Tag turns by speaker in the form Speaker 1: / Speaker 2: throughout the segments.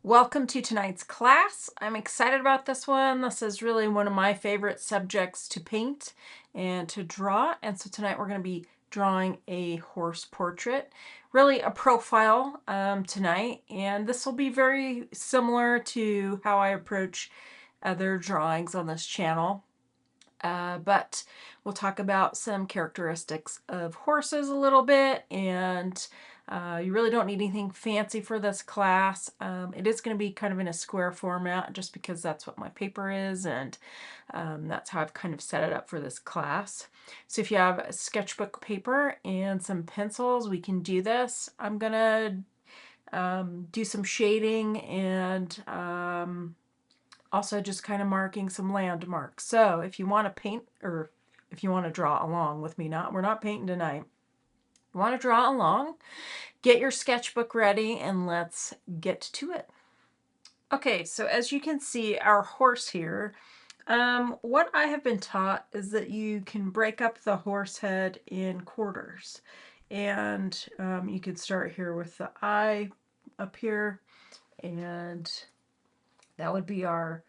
Speaker 1: Welcome to tonight's class. I'm excited about this one. This is really one of my favorite subjects to paint and to draw. And so tonight we're going to be drawing a horse portrait, really a profile tonight. And this will be very similar to how I approach other drawings on this channel. But we'll talk about some characteristics of horses a little bit, and you really don't need anything fancy for this class. It is going to be kind of in a square format just because that's what my paper is, and that's how I've kind of set it up for this class. So if you have a sketchbook paper and some pencils, we can do this. I'm going to do some shading and also just kind of marking some landmarks. So if you want to paint, or if you want to draw along with me, we're not painting tonight. You want to draw along, get your sketchbook ready, and let's get to it. Okay, so as you can see, our horse here, what I have been taught is that you can break up the horse head in quarters. And you could start here with the eye up here, and that would be our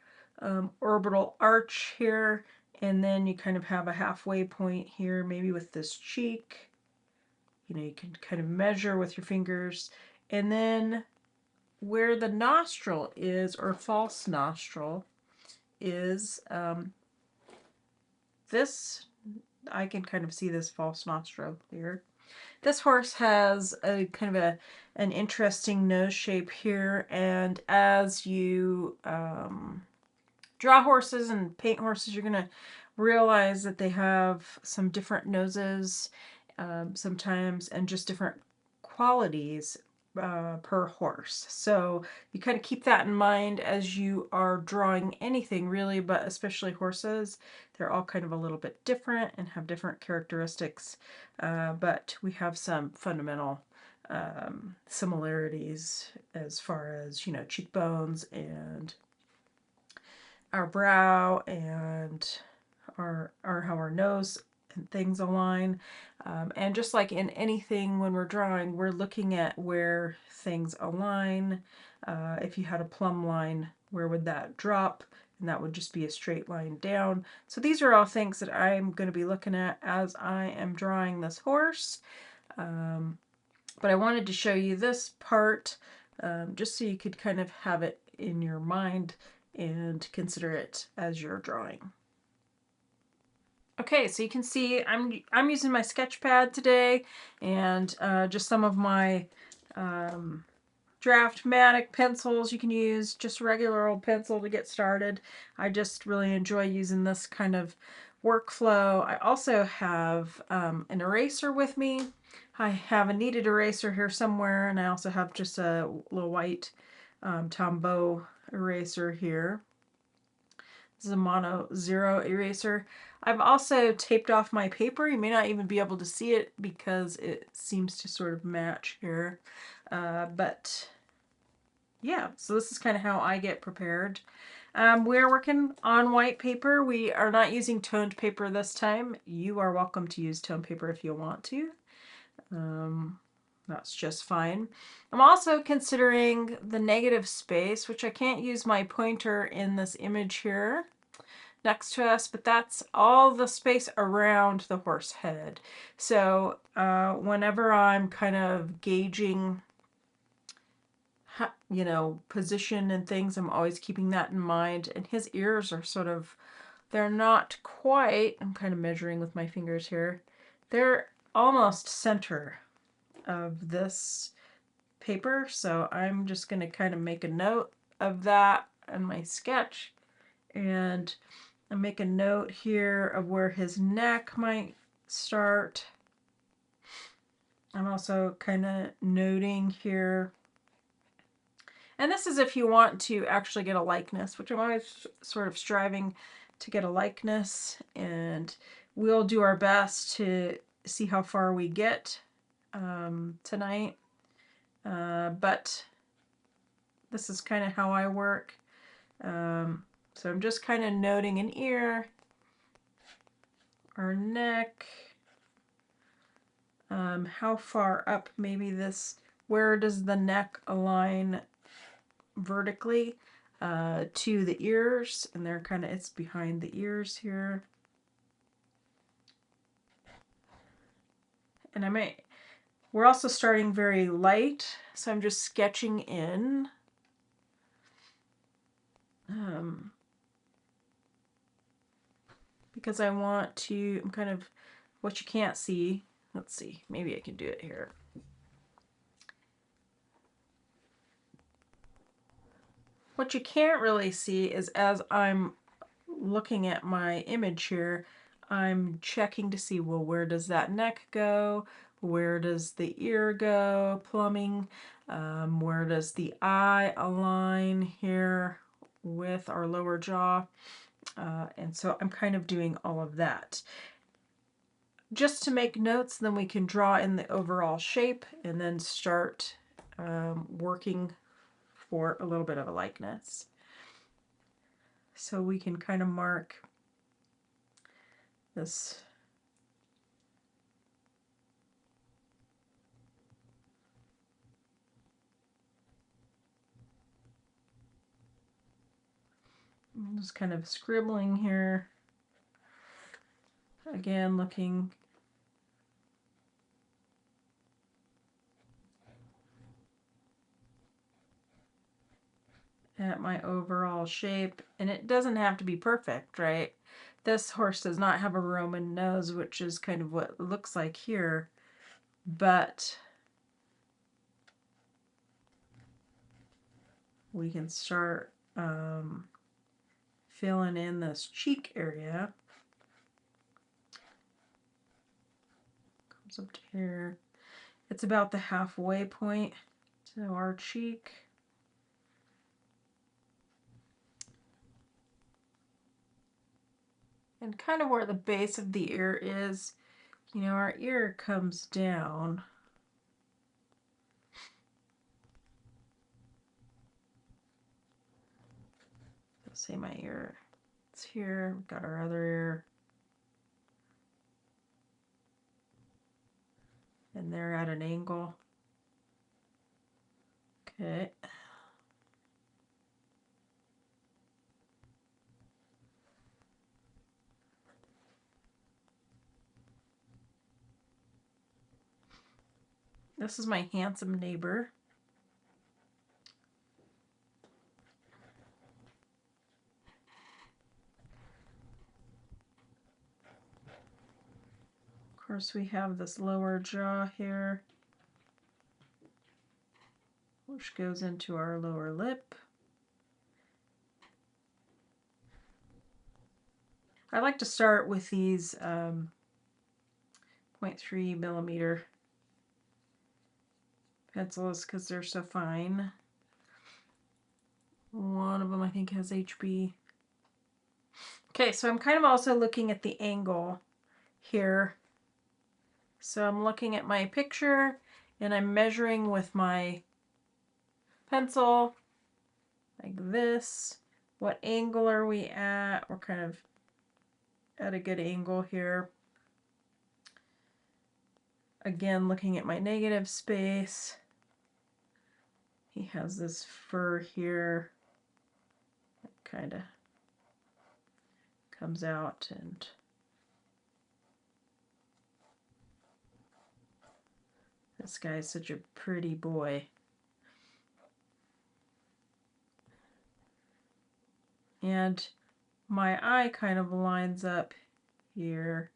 Speaker 1: orbital arch here, and then you kind of have a halfway point here, maybe with this cheek. You know, you can kind of measure with your fingers, and then where the nostril is, or false nostril, is this. I can kind of see this false nostril here. This horse has a kind of an interesting nose shape here, and as you draw horses and paint horses, you're going to realize that they have some different noses sometimes, and just different qualities per horse. So you kind of keep that in mind as you are drawing anything really, but especially horses. They're all kind of a little bit different and have different characteristics, but we have some fundamental similarities as far as, you know, cheekbones and our brow and how our nose and things align. And just like in anything when we're drawing, we're looking at where things align. If you had a plumb line, where would that drop? And that would just be a straight line down. So these are all things that I'm going to be looking at as I am drawing this horse. But I wanted to show you this part just so you could kind of have it in your mind and consider it as you're drawing. Okay, so you can see I'm using my sketch pad today, and just some of my Draftmatic pencils. You can use just a regular old pencil to get started. I just really enjoy using this kind of workflow. I also have an eraser with me. I have a kneaded eraser here somewhere, and I also have just a little white Tombow eraser here. This is a mono 0 eraser. I've also taped off my paper. You may not even be able to see it because it seems to sort of match here. But yeah, so this is kind of how I get prepared. We're working on white paper. We are not using toned paper this time. You are welcome to use toned paper if you want to. That's just fine. I'm also considering the negative space, which I can't use my pointer in this image here next to us, but that's all the space around the horse head. So whenever I'm kind of gauging, you know, position and things, I'm always keeping that in mind. And his ears are sort of, they're not quite, I'm kind of measuring with my fingers here, they're almost center of this paper, so I'm just going to kind of make a note of that in my sketch, and I make a note here of where his neck might start. I'm also kind of noting here, and this is if you want to actually get a likeness, which I'm always sort of striving to get a likeness, and we'll do our best to see how far we get tonight. But this is kind of how I work. So I'm just kind of noting an ear, our neck, how far up maybe this, where does the neck align vertically to the ears, and they're kind of, it's behind the ears here. And we're also starting very light, so I'm just sketching in. Because I want to, I'm kind of, what you can't see, let's see, maybe I can do it here. What you can't really see is as I'm looking at my image here, I'm checking to see, well, where does that neck go? Where does the ear go? Plumbing. Where does the eye align here with our lower jaw? And so I'm kind of doing all of that. Just to make notes, then we can draw in the overall shape and then start working for a little bit of a likeness. So we can kind of mark this. I'm just kind of scribbling here. Again, looking at my overall shape, and it doesn't have to be perfect, right? This horse does not have a Roman nose, which is kind of what it looks like here, but we can start filling in this cheek area. Comes up to here. It's about the halfway point to our cheek. And kind of where the base of the ear is, you know, our ear comes down. Let's say my ear, it's here. We've got our other ear. And they're at an angle. Okay. This is my handsome neighbor. Of course, we have this lower jaw here, which goes into our lower lip. I like to start with these 0.3 millimeter pencils because they're so fine. One of them I think has HB. Okay, so I'm kind of also looking at the angle here. So I'm looking at my picture and I'm measuring with my pencil like this. What angle are we at? We're kind of at a good angle here. Again, looking at my negative space. He has this fur here that kind of comes out, and this guy's such a pretty boy. And my eye kind of lines up here.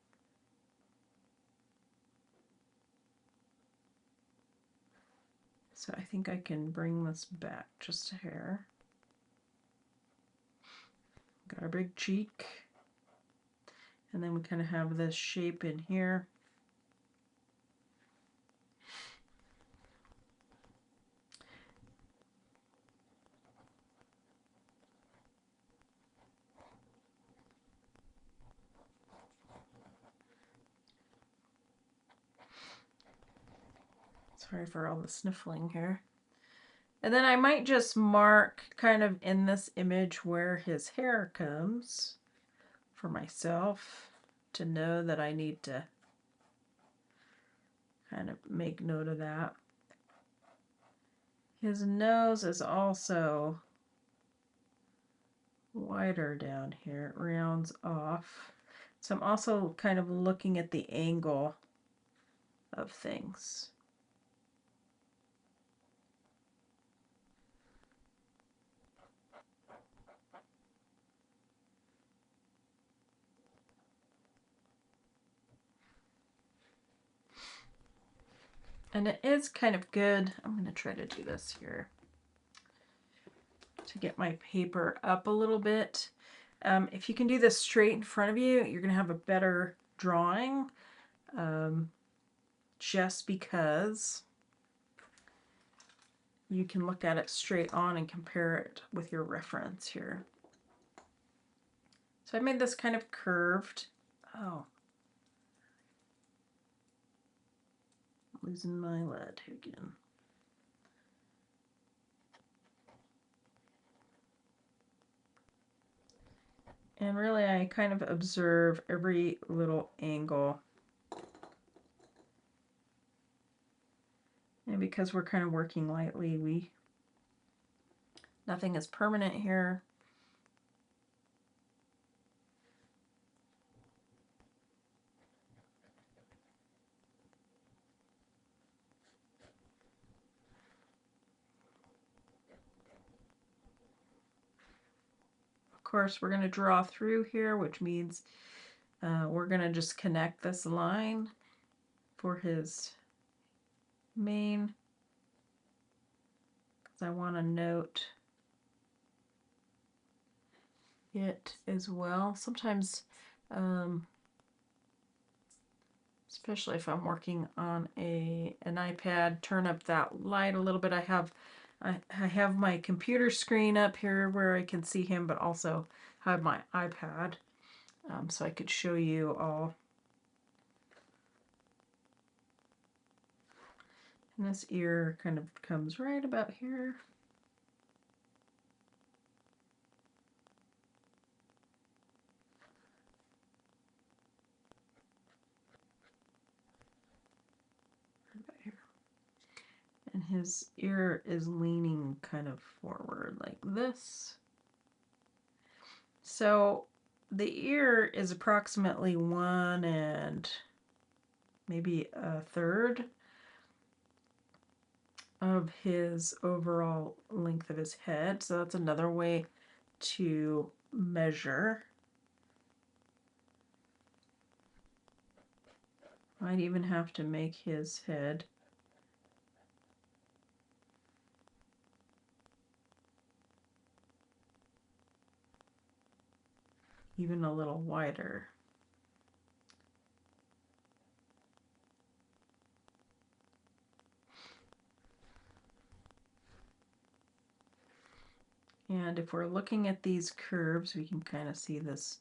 Speaker 1: So I think I can bring this back just a hair. Got a big cheek. And then we kind of have this shape in here. Sorry for all the sniffling here. And then I might just mark kind of in this image where his hair comes for myself to know that I need to kind of make note of that. His nose is also wider down here. It rounds off. So I'm also kind of looking at the angle of things. And it is kind of good. I'm going to try to do this here to get my paper up a little bit. If you can do this straight in front of you, you're going to have a better drawing, just because you can look at it straight on and compare it with your reference here. So I made this kind of curved. Oh, losing my lead again. And really, I kind of observe every little angle. And because we're kind of working lightly, nothing is permanent here. Of course, we're going to draw through here, which means we're going to just connect this line for his mane, because I want to note it as well. Sometimes, especially if I'm working on an iPad, turn up that light a little bit. I have my computer screen up here where I can see him, but also have my iPad, so I could show you all. And this ear kind of comes right about here. Right about here. And his ear is leaning kind of forward like this. So the ear is approximately 1 and maybe a third of his overall length of his head. So that's another way to measure. Might even have to make his head even a little wider. And if we're looking at these curves, we can kind of see this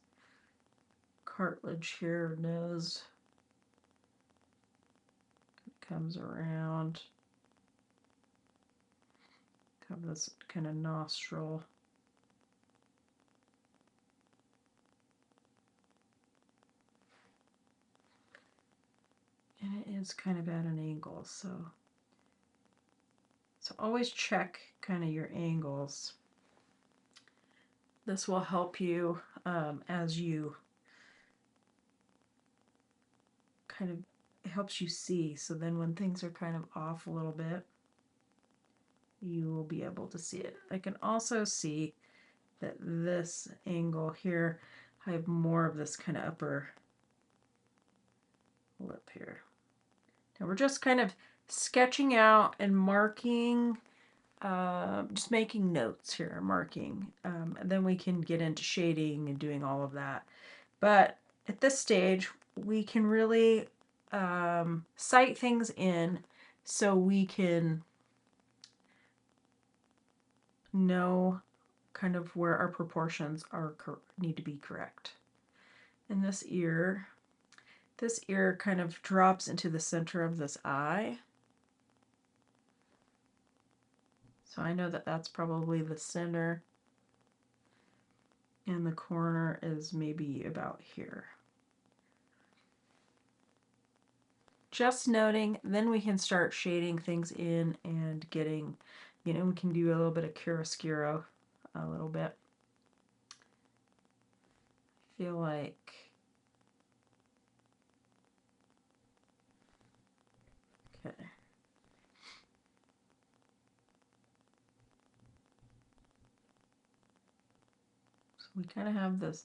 Speaker 1: cartilage here, nose comes around, have this kind of nostril. And it is kind of at an angle, so always check kind of your angles. This will help you as you kind of, it helps you see. So then when things are kind of off a little bit, you will be able to see it. I can also see that this angle here, I have more of this kind of upper lip here. Now we're just kind of sketching out and marking, just making notes here, marking. And then we can get into shading and doing all of that. But at this stage, we can really sight things in so we can know kind of where our proportions are need to be correct. And this ear kind of drops into the center of this eye. So I know that that's probably the center, and the corner is maybe about here. Just noting, then we can start shading things in and getting You know, we can do a little bit of chiaroscuro, a little bit. I feel like okay. So we kind of have this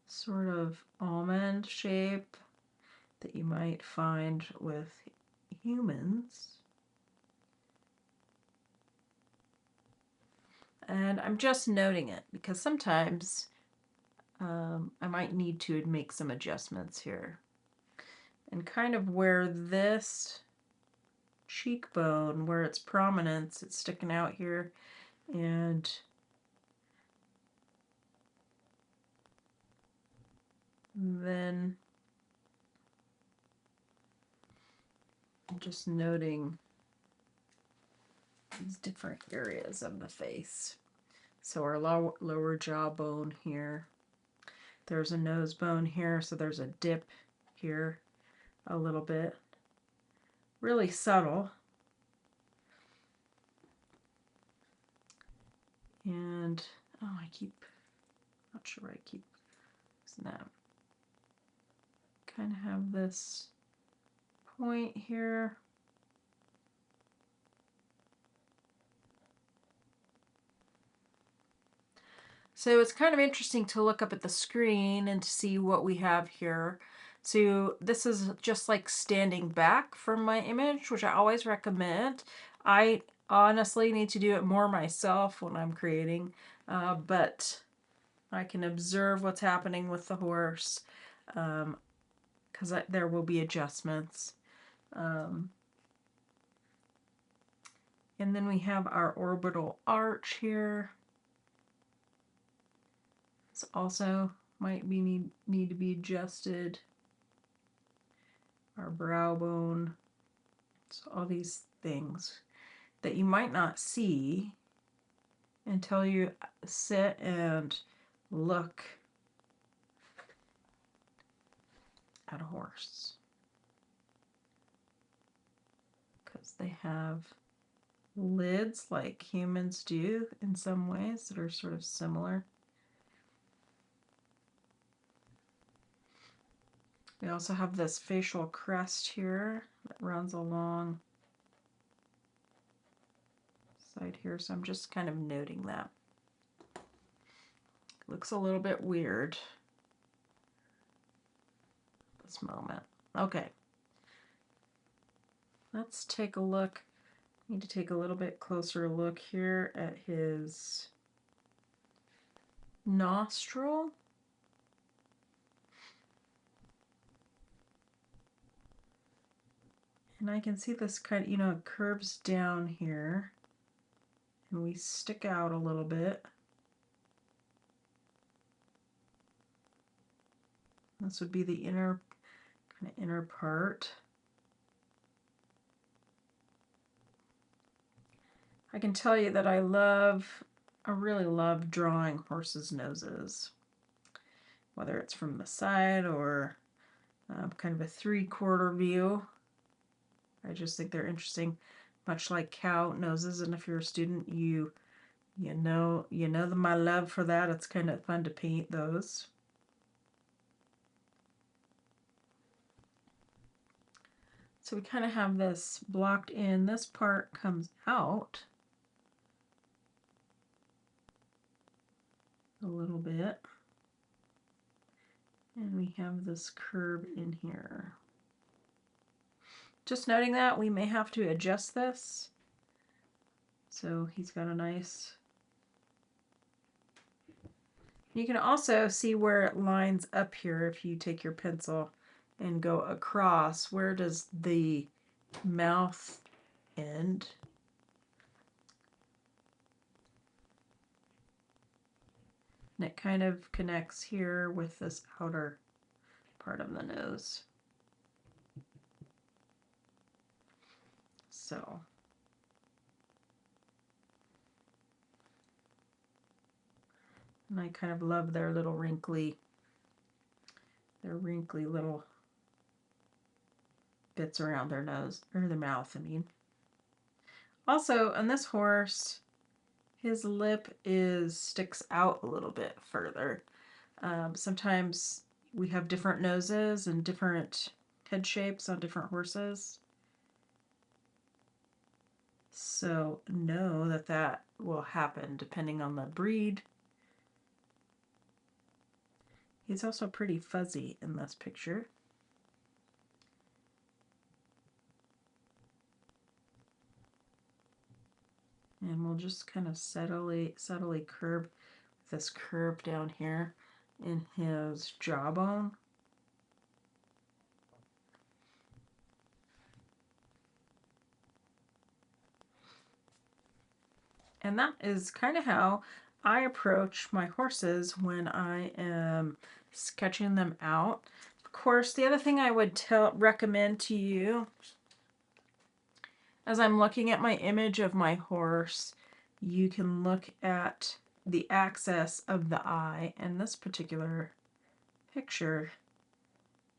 Speaker 1: sort of almond shape that you might find with humans. And I'm just noting it because sometimes I might need to make some adjustments here. And kind of where this cheekbone, where it's prominence, it's sticking out here, and then I'm just noting these different areas of the face. So our lower jawbone here, there's a nose bone here, so there's a dip here a little bit. Really subtle. And, oh, not sure I keep snap. Kind of have this point here. So it's kind of interesting to look up at the screen and to see what we have here. So this is just like standing back from my image, which I always recommend. I honestly need to do it more myself when I'm creating, but I can observe what's happening with the horse, because there will be adjustments. And then we have our orbital arch here. This also might be need to be adjusted. Our brow bone. So all these things that you might not see until you sit and look at a horse. Because they have lids like humans do in some ways that are sort of similar. We also have this facial crest here that runs along side here, so I'm just kind of noting that. Looks a little bit weird at this moment. Okay. Let's take a look. Need to take a little bit closer look here at his nostril. And I can see this kind of, you know, it curves down here and we stick out a little bit. This would be the inner part. I can tell you that I really love drawing horses' noses, whether it's from the side or kind of a 3/4 view. I just think they're interesting, much like cow noses. And if you're a student, you know my love for that. It's kind of fun to paint those. So we kind of have this blocked in. This part comes out a little bit. And we have this curve in here. Just noting that we may have to adjust this. So he's got a nice... You can also see where it lines up here if you take your pencil and go across. Where does the mouth end? And it kind of connects here with this outer part of the nose. So and I kind of love their little wrinkly little bits around their nose, or their mouth, I mean. Also, on this horse, his lip sticks out a little bit further. Sometimes we have different noses and different head shapes on different horses. So know that that will happen depending on the breed. He's also pretty fuzzy in this picture. And we'll just kind of subtly curve this curve down here in his jawbone. And that is kind of how I approach my horses when I am sketching them out. Of course, the other thing I would recommend to you, as I'm looking at my image of my horse, you can look at the axis of the eye. In this particular picture,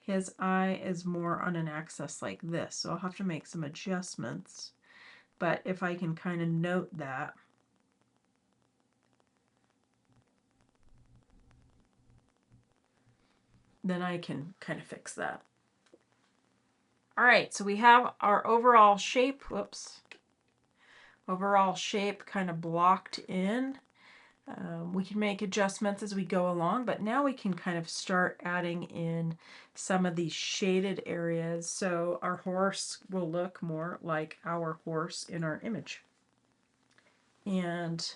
Speaker 1: his eye is more on an axis like this, so I'll have to make some adjustments. But if I can kind of note that, then I can kind of fix that. All right, so we have our overall shape, overall shape kind of blocked in. We can make adjustments as we go along, but now we can kind of start adding in some of these shaded areas so our horse will look more like our horse in our image. And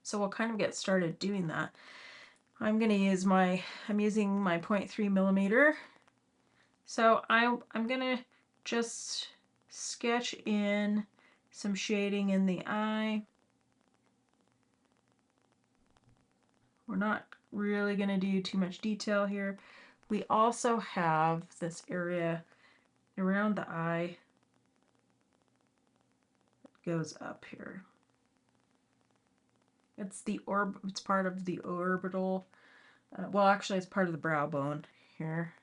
Speaker 1: so we'll kind of get started doing that. I'm using my 0.3 millimeter. So I'm gonna just sketch in some shading in the eye. We're not really gonna do too much detail here. We also have this area around the eye that goes up here. It's part of the orbital. Well, actually, it's part of the brow bone here.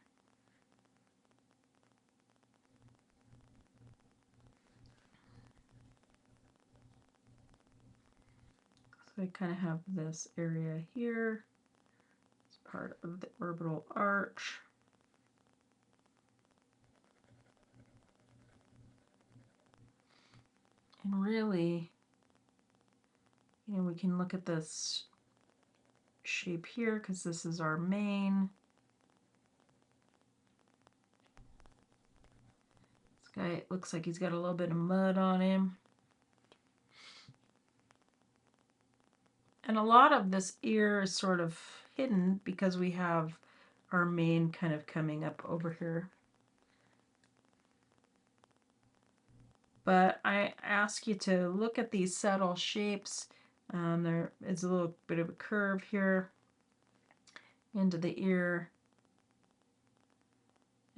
Speaker 1: So I kind of have this area here. It's part of the orbital arch. And really, we can look at this shape here because this is our mane. This guy looks like he's got a little bit of mud on him. And a lot of this ear is sort of hidden because we have our mane kind of coming up over here. But I ask you to look at these subtle shapes. There is a little bit of a curve here into the ear.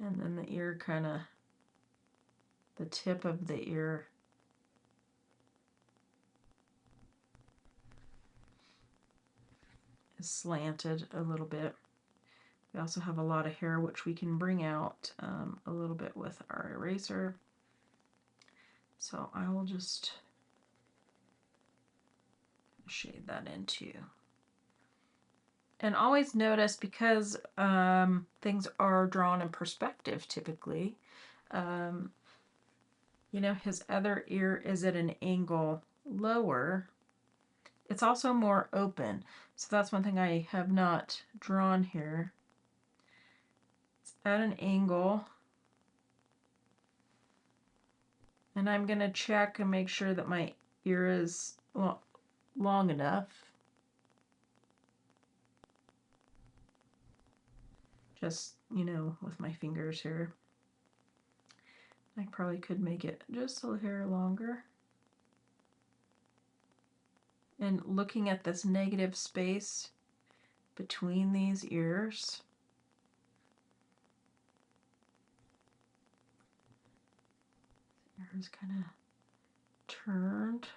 Speaker 1: And then the ear the tip of the ear is slanted a little bit. We also have a lot of hair which we can bring out a little bit with our eraser. So I will just shade that in too. And always notice, because things are drawn in perspective typically, his other ear is at an angle lower. It's also more open. So that's one thing I have not drawn here. It's at an angle. And I'm going to check and make sure that my ear is long enough. Just, with my fingers here. I probably could make it just a hair longer. And looking at this negative space between these ears. The ear is kind of turned.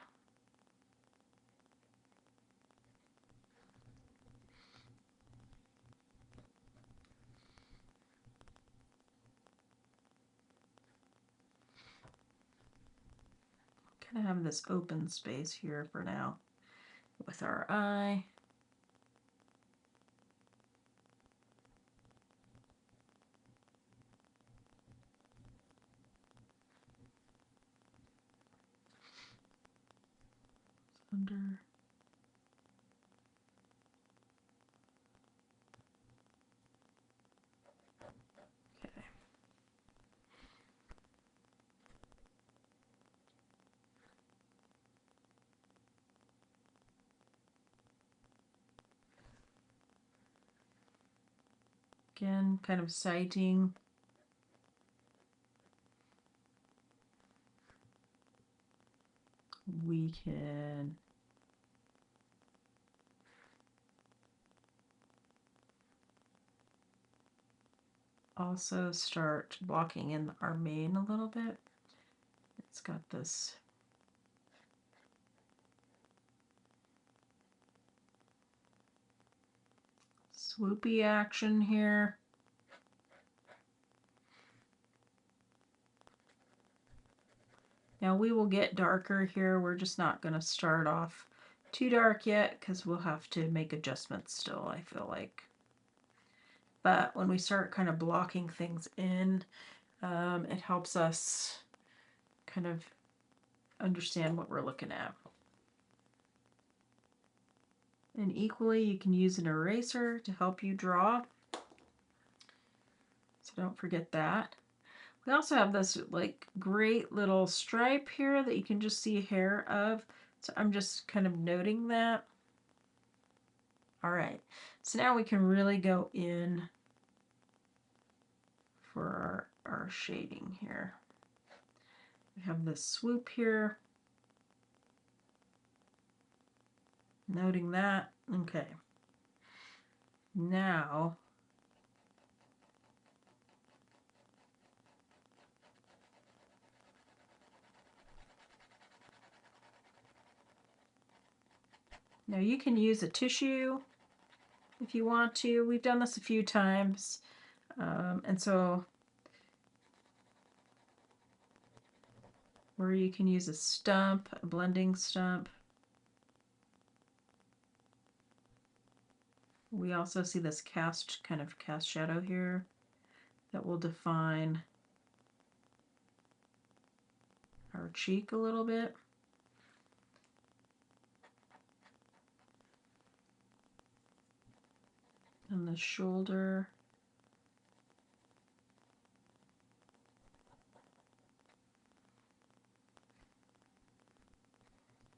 Speaker 1: kind of have this open space here for now with our eye. Under. Okay. Again, kind of sighting. We can also start blocking in our mane a little bit. It's got this swoopy action here. Now we will get darker here. We're just not going to start off too dark yet because we'll have to make adjustments still, I feel like. But when we start kind of blocking things in, it helps us kind of understand what we're looking at. And equally, you can use an eraser to help you draw. So don't forget that. We also have this like great little stripe here that you can just see hair of. So I'm just kind of noting that. All right, so now we can really go in for our shading here. We have this swoop here. Noting that. Okay. Now you can use a tissue if you want to. We've done this a few times. And so where you can use a stump, a blending stump. We also see this cast shadow here that will define our cheek a little bit. And the shoulder.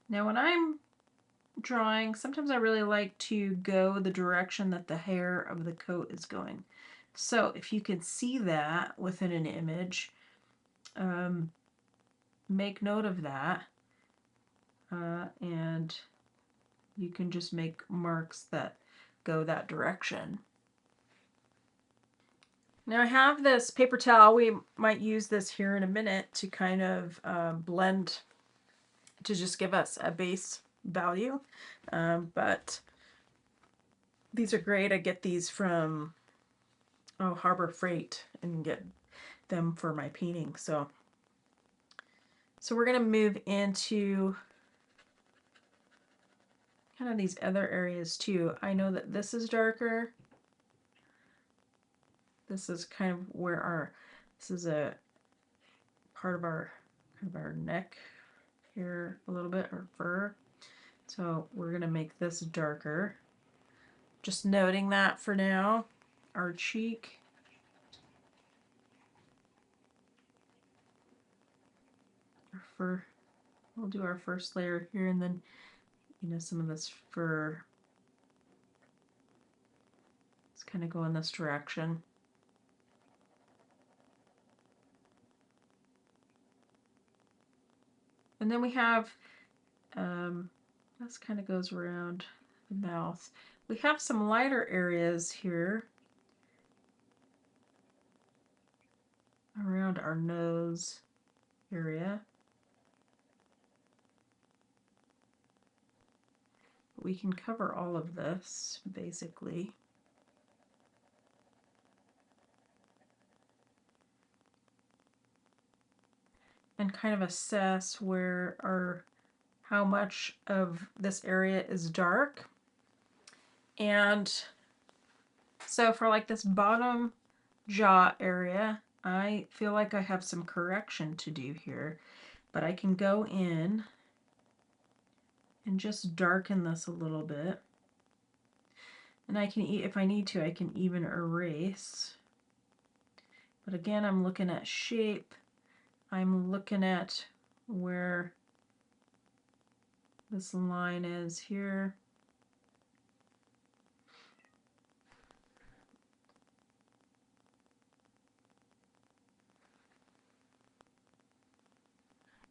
Speaker 1: Now when I'm drawing, sometimes I really like to go the direction that the hair of the coat is going. So if you can see that within an image, make note of that, and you can just make marks that go that direction. Now I have this paper towel. We might use this here in a minute to kind of blend, to just give us a base value, but these are great. I get these from Harbor Freight and get them for my painting. So we're going to move into kind of these other areas too. I know that this is darker. This is kind of where this is a part of our neck here a little bit, or fur. So we're going to make this darker. Just noting that for now. Our cheek. Our fur. We'll do our first layer here, and then, some of this fur. Let's kind of go in this direction. And then we have, this kind of goes around the mouth. We have some lighter areas here around our nose area. We can cover all of this, basically. and kind of assess where or how much of this area is dark. And so for like this bottom jaw area, I feel like I have some correction to do here, but I can go in and just darken this a little bit. And I can, if I need to, I can even erase. But again, I'm looking at shape. I'm looking at where this line is here.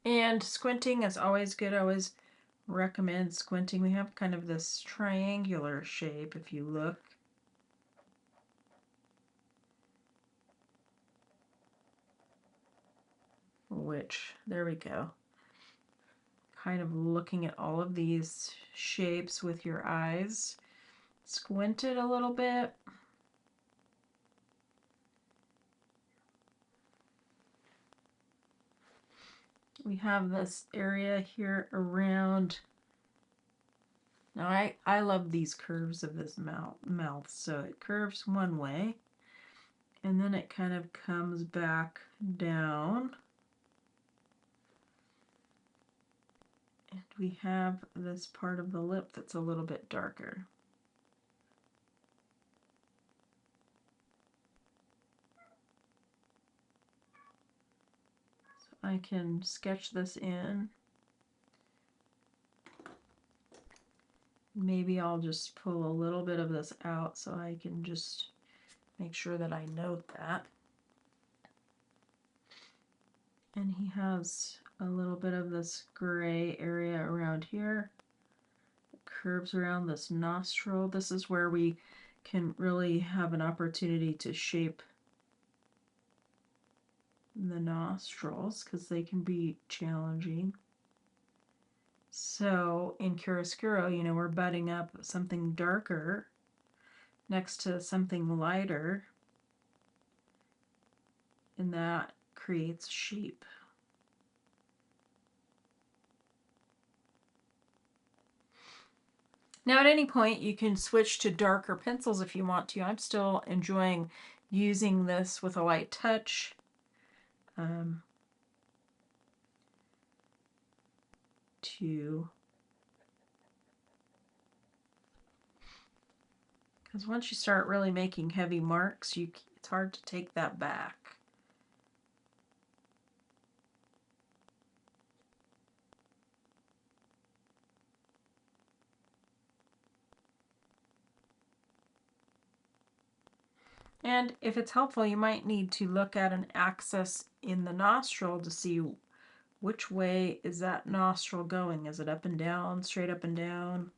Speaker 1: And squinting is always good. I always recommend squinting. We have kind of this triangular shape if you look. Which, there we go. Kind of looking at all of these shapes with your eyes. Squint it a little bit. We have this area here around. Now I love these curves of this mouth. So it curves one way and then it kind of comes back down. And we have this part of the lip that's a little bit darker. So I can sketch this in. Maybe I'll just pull a little bit of this out so I can just make sure that I note that. And he has a little bit of this gray area around here. It curves around this nostril. This is where we can really have an opportunity to shape the nostrils because they can be challenging. So in chiaroscuro, you know, we're butting up something darker next to something lighter, and that creates shape. Now at any point you can switch to darker pencils if you want to. I'm still enjoying using this with a light touch. Because once you start really making heavy marks, it's hard to take that back. And if it's helpful, you might need to look at an axis in the nostril to see which way is that nostril going. Is it up and down, straight up and down?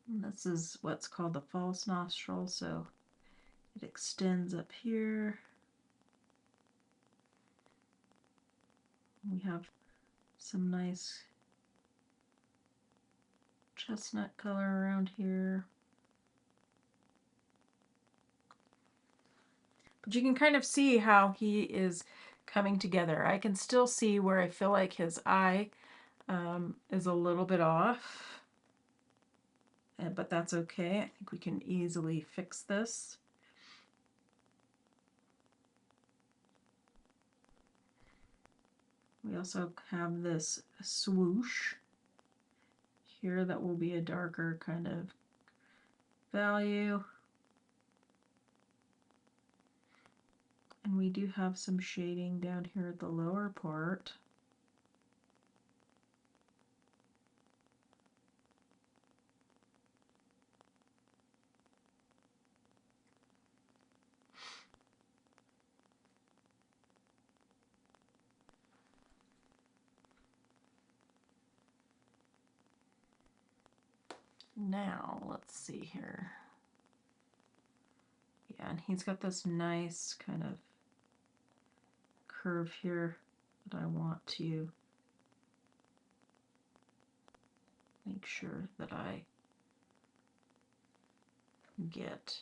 Speaker 1: And this is what's called the false nostril, so it extends up here. We have some nice chestnut color around here. But you can kind of see how he is coming together. I can still see where I feel like his eye is a little bit off. But that's okay. I think we can easily fix this. We also have this swoosh here that will be a darker kind of value. And we do have some shading down here at the lower part. Now, let's see here. Yeah, and he's got this nice kind of curve here that I want to make sure that I get.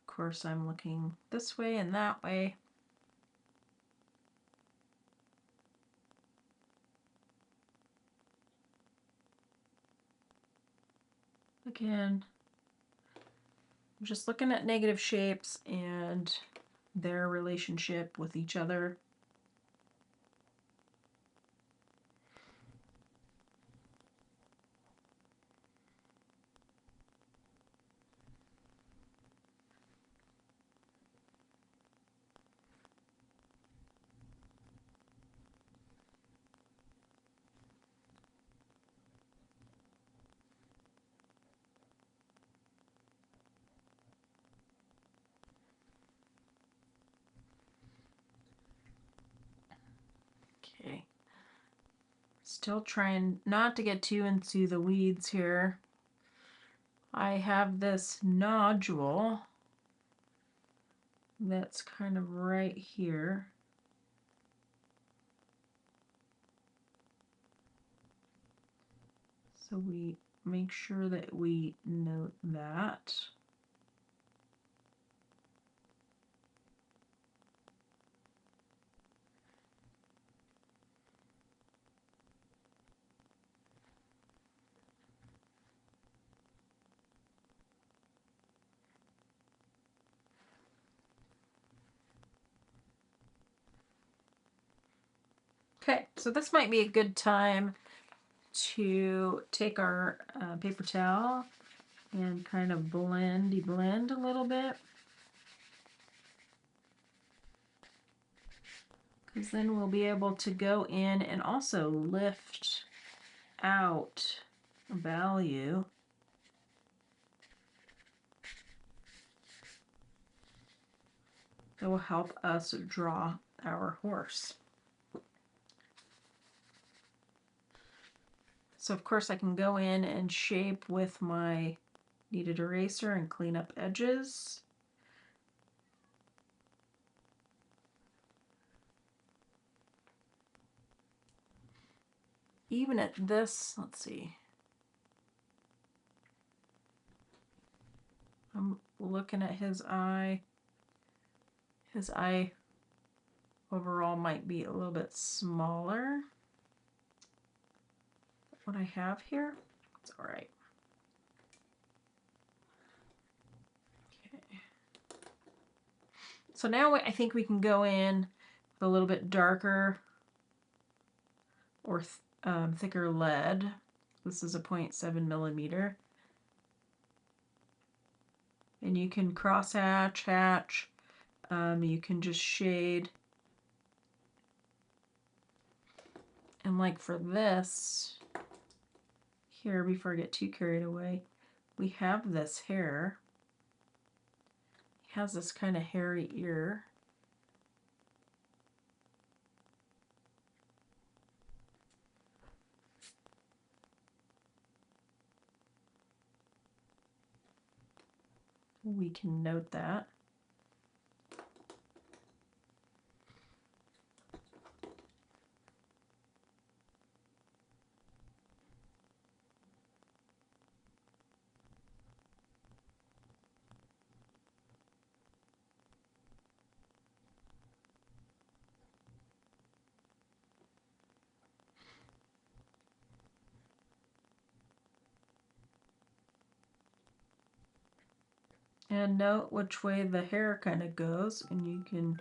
Speaker 1: Of course, I'm looking this way and that way. Again, I'm just looking at negative shapes and their relationship with each other. Okay. Still trying not to get too into the weeds here. I have this nodule that's kind of right here. So we make sure that we note that. Okay, so this might be a good time to take our paper towel and kind of blend a little bit. Because then we'll be able to go in and also lift out a value. That will help us draw our horse. So of course I can go in and shape with my kneaded eraser and clean up edges. Even at this, let's see. I'm looking at his eye. His eye overall might be a little bit smaller. What I have here, it's all right. Okay. So now I think we can go in with a little bit darker or thicker lead. This is a 0.7 millimeter. And you can cross hatch, you can just shade. And like for this, here, before I get too carried away, we have this hair. He has this kind of hairy ear. We can note that. And note which way the hair kind of goes, and you can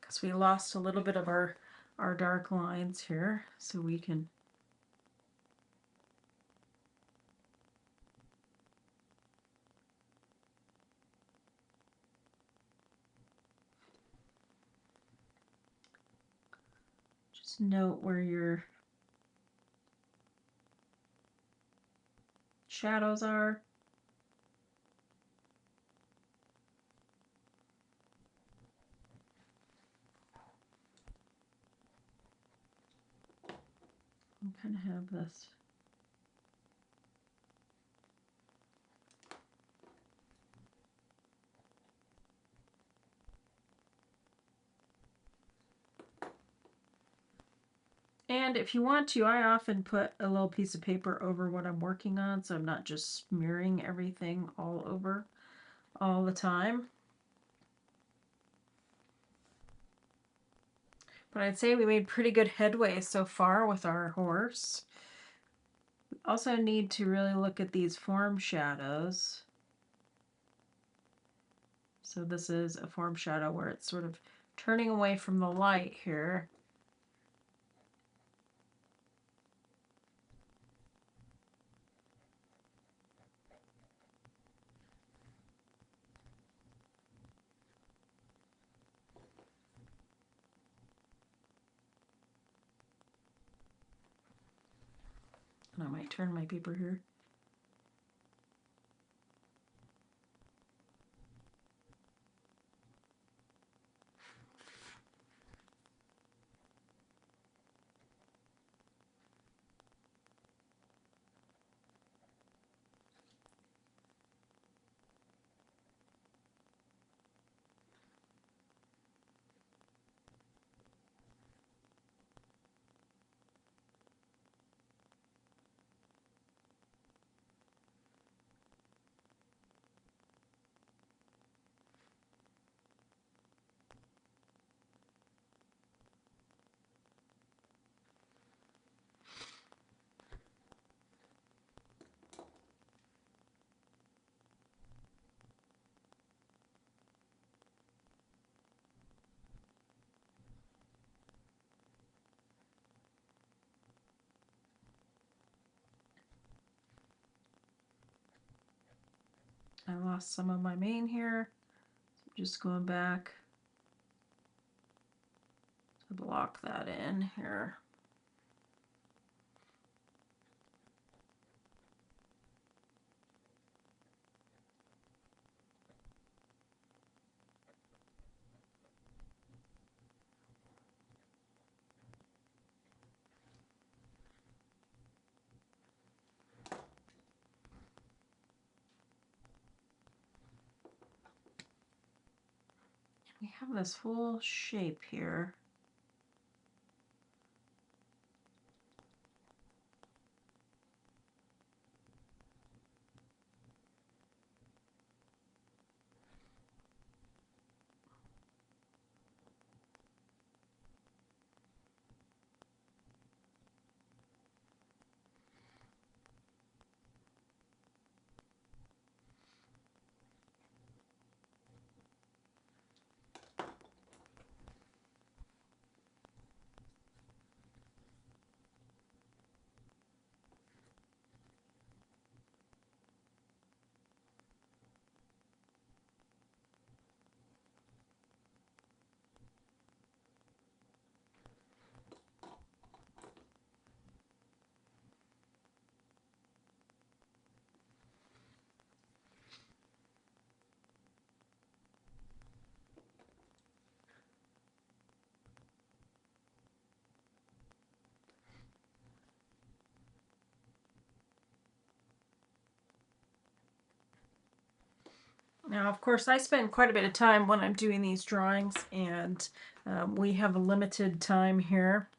Speaker 1: because we lost a little bit of our dark lines here, so we can just note where your shadows are. kind of have this. And if you want to, I often put a little piece of paper over what I'm working on, so I'm not just smearing everything all over all the time. But I'd say we made pretty good headway so far with our horse. We also need to really look at these form shadows. So this is a form shadow where it's sort of turning away from the light here. And I might turn my paper here. I lost some of my mane here. So just going back to block that in here. We have this whole shape here. Now, of course, I spend quite a bit of time when I'm doing these drawings, and we have a limited time here,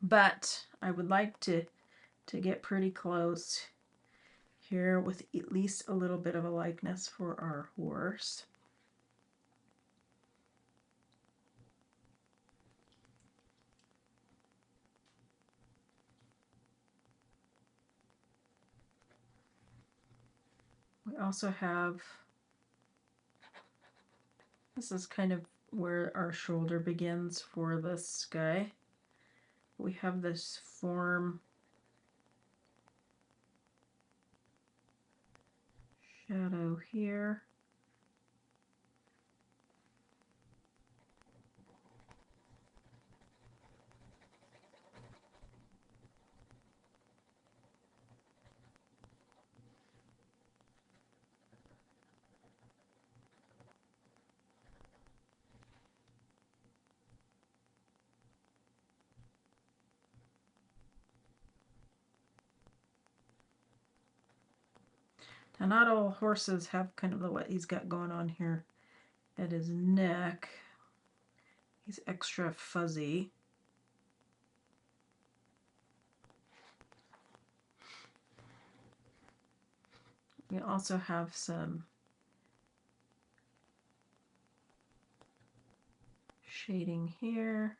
Speaker 1: but I would like to get pretty close here with at least a little bit of a likeness for our horse. We also have, this is kind of where our shoulder begins for this guy. We have this form shadow here. Now, not all horses have kind of what he's got going on here at his neck. He's extra fuzzy. We also have some shading here.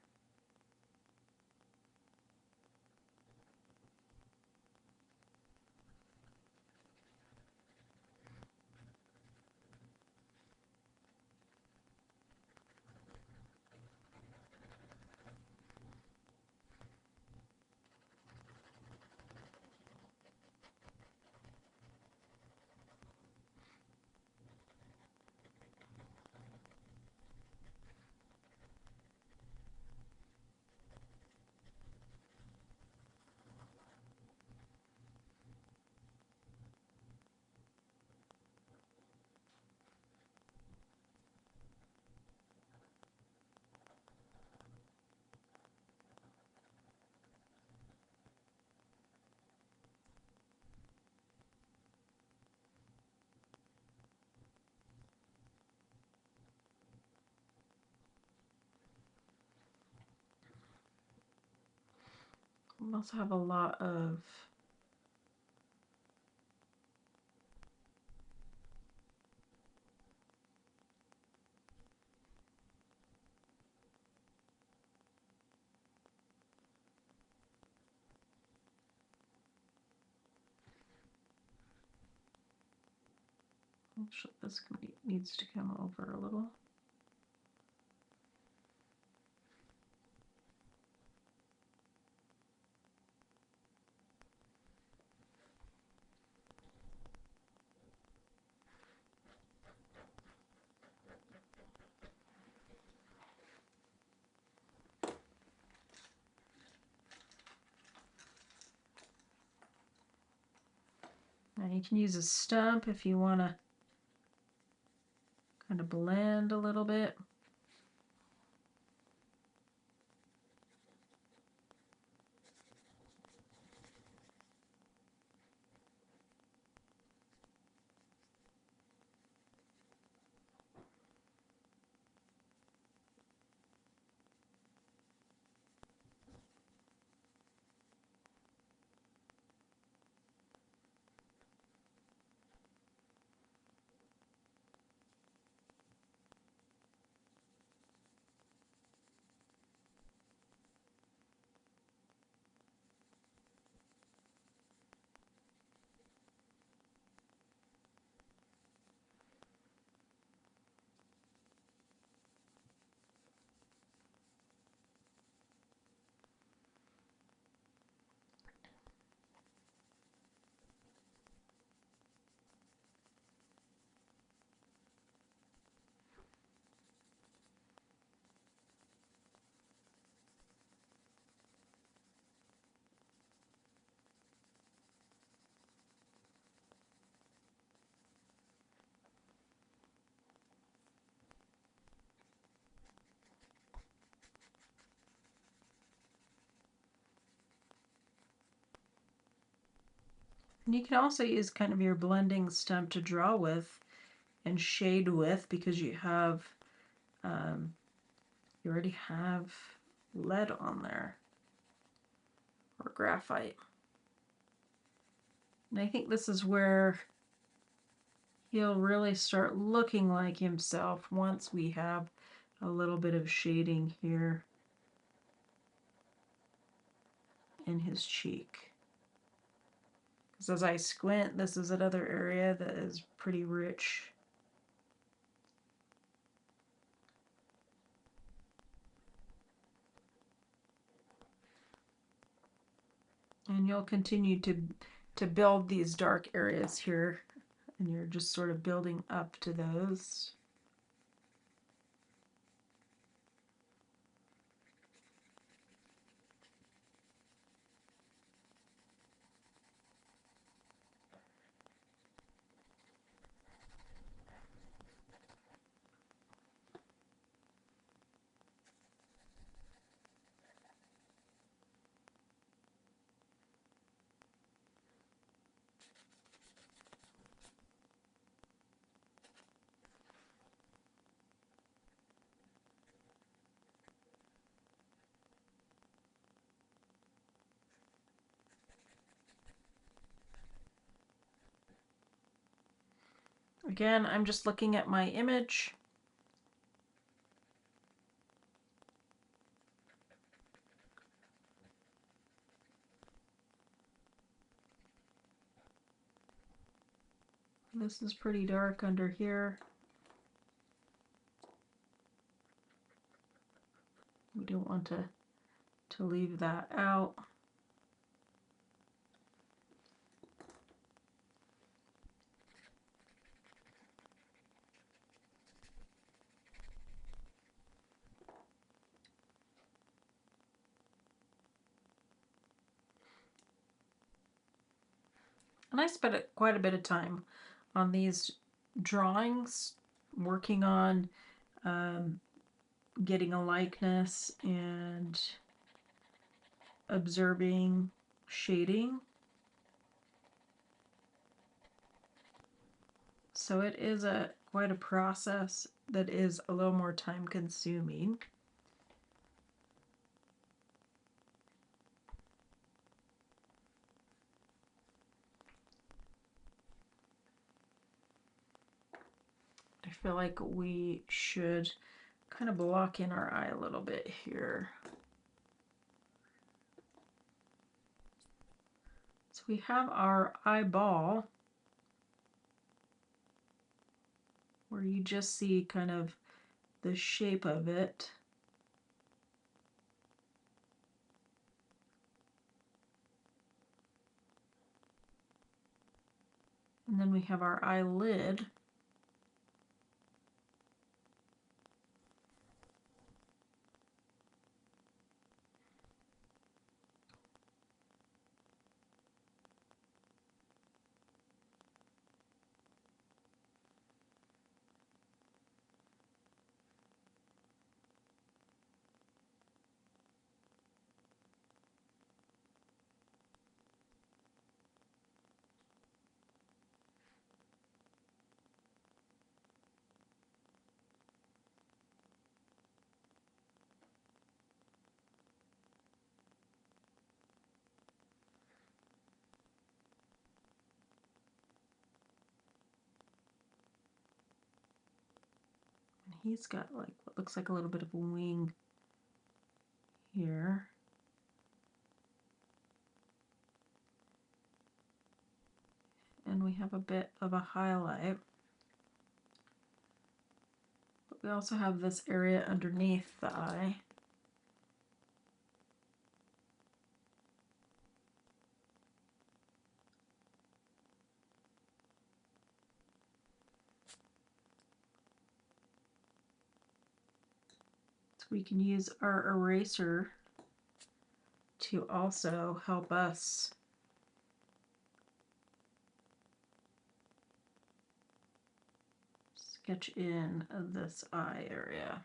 Speaker 1: We also have a lot of actually, this needs to come over a little. And you can use a stump if you want to kind of blend a little bit. And you can also use kind of your blending stump to draw with and shade with, because you have, you already have lead on there, or graphite. And I think this is where he'll really start looking like himself once we have a little bit of shading here in his cheek. Because as I squint, this is another area that is pretty rich. And you'll continue to build these dark areas here, and you're just sort of building up to those. Again, I'm just looking at my image. This is pretty dark under here. We don't want to leave that out. And I spent quite a bit of time on these drawings, working on getting a likeness and observing shading. So it is quite a process that is a little more time consuming. I feel like we should kind of block in our eye a little bit here. So we have our eyeball, where you just see kind of the shape of it. And then we have our eyelid. He's got like what looks like a little bit of a wing here. And we have a bit of a highlight. But we also have this area underneath the eye. We can use our eraser to also help us sketch in this eye area.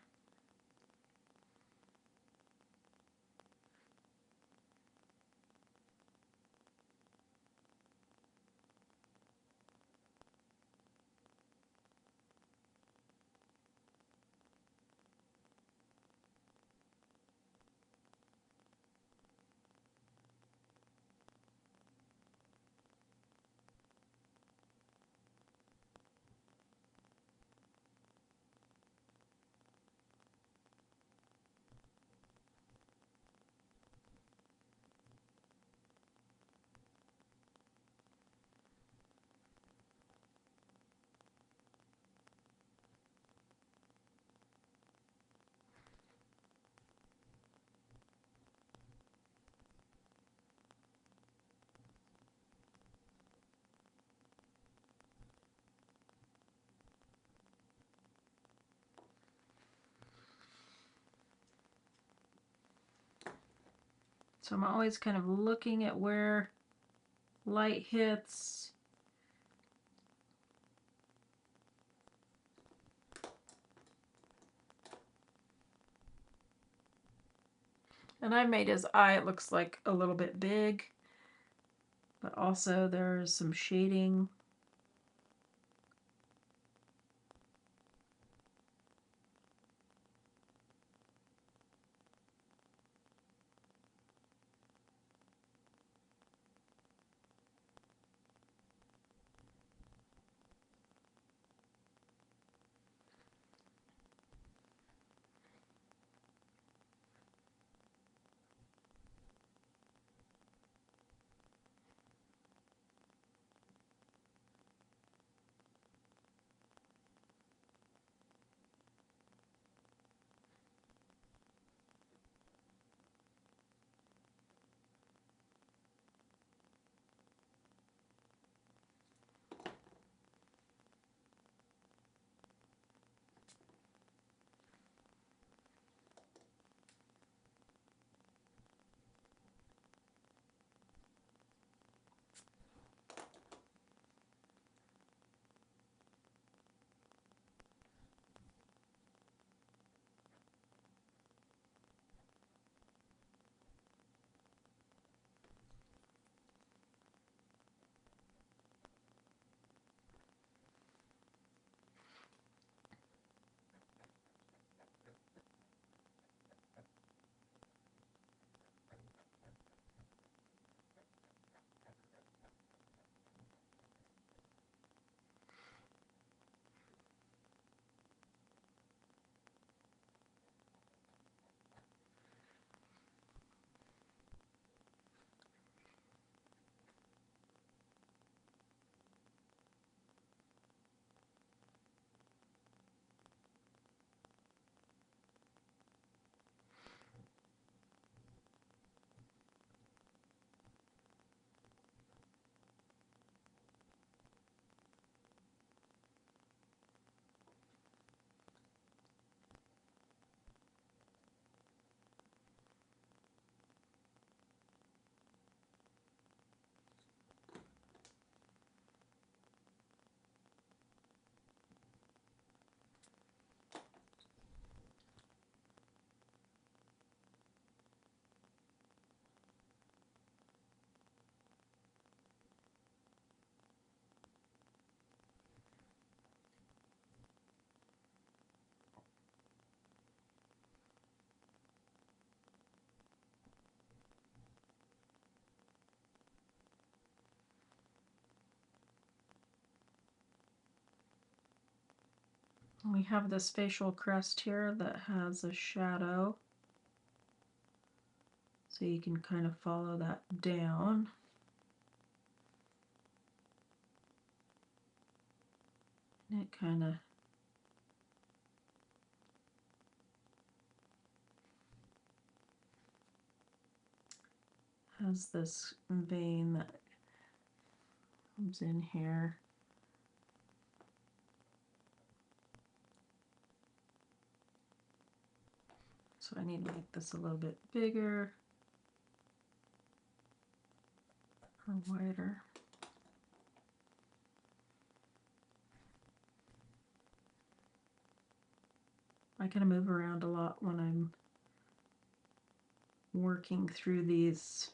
Speaker 1: So I'm always kind of looking at where light hits. And I made his eye, it looks like a little bit big, but also there's some shading. We have this facial crest here that has a shadow, so you can kind of follow that down. And it kind of has this vein that comes in here. So I need to make this a little bit bigger or wider. I kind of move around a lot when I'm working through these.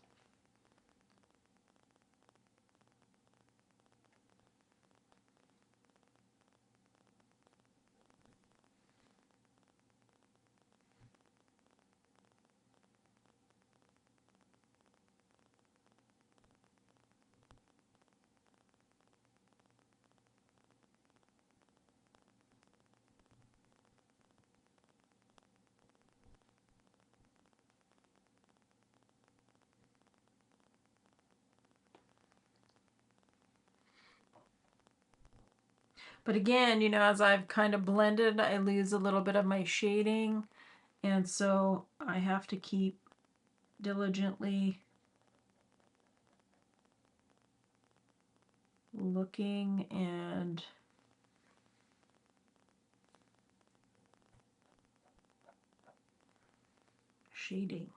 Speaker 1: But again, you know, as I've kind of blended, I lose a little bit of my shading. And so I have to keep diligently looking and shading.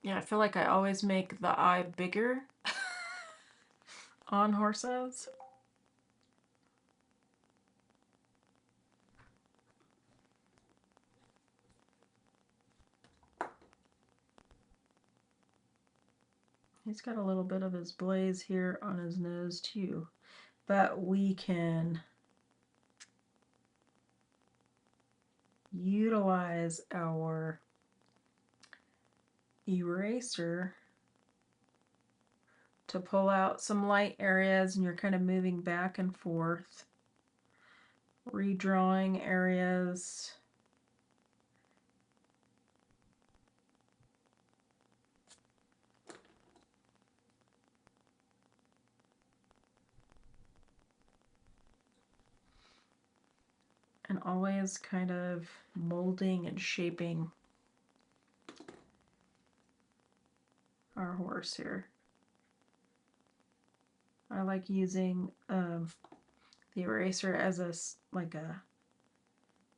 Speaker 1: Yeah, I feel like I always make the eye bigger on horses. He's got a little bit of his blaze here on his nose too, but we can utilize our eraser to pull out some light areas, and you're kind of moving back and forth, redrawing areas. And always kind of molding and shaping our horse here. I like using the eraser as a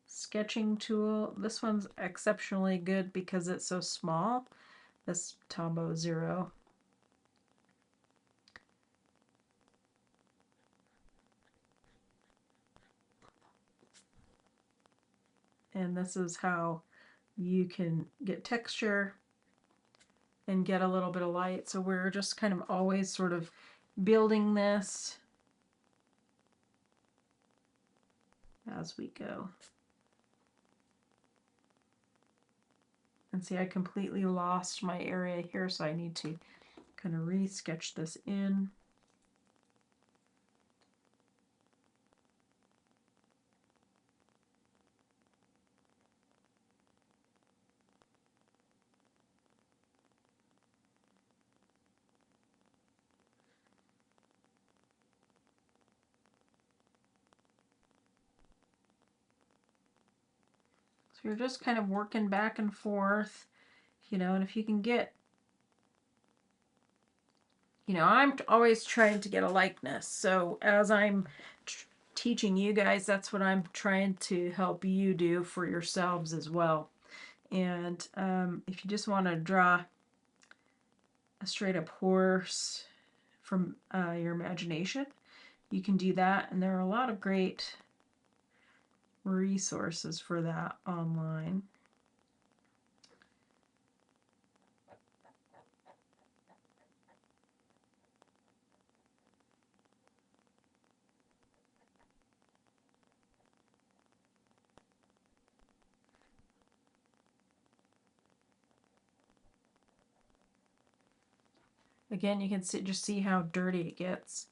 Speaker 1: sketching tool. This one's exceptionally good because it's so small, this Tombow Zero. And this is how you can get texture and get a little bit of light. So we're just kind of always sort of building this as we go. And see, I completely lost my area here, so I need to kind of re-sketch this in. So you're just kind of working back and forth, you know, and if you can get, you know, I'm always trying to get a likeness. So as I'm teaching you guys, that's what I'm trying to help you do for yourselves as well. And if you just want to draw a straight up horse from your imagination, you can do that. And there are a lot of great resources for that online. Again, you can just see how dirty it gets.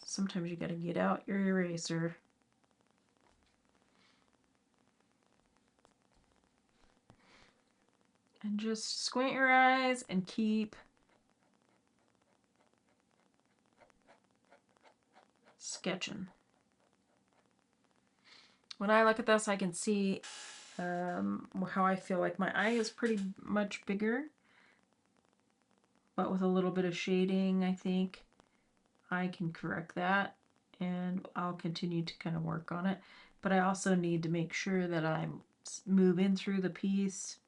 Speaker 1: Sometimes you got to get out your eraser. And just squint your eyes and keep sketching. When I look at this, I can see how I feel like my eye is pretty much bigger, but with a little bit of shading, I think I can correct that, and I'll continue to kind of work on it. But I also need to make sure that I'm moving through the piece.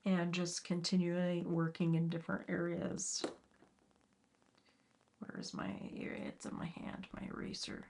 Speaker 1: And just continually working in different areas. Where's my, it's in my hand, my eraser.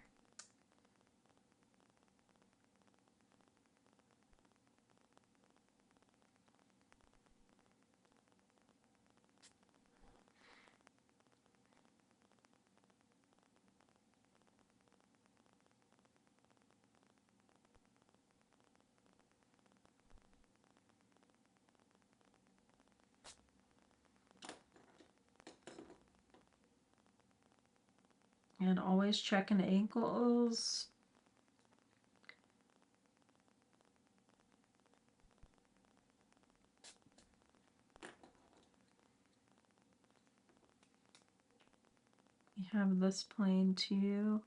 Speaker 1: And always checking ankles. We have this plane too.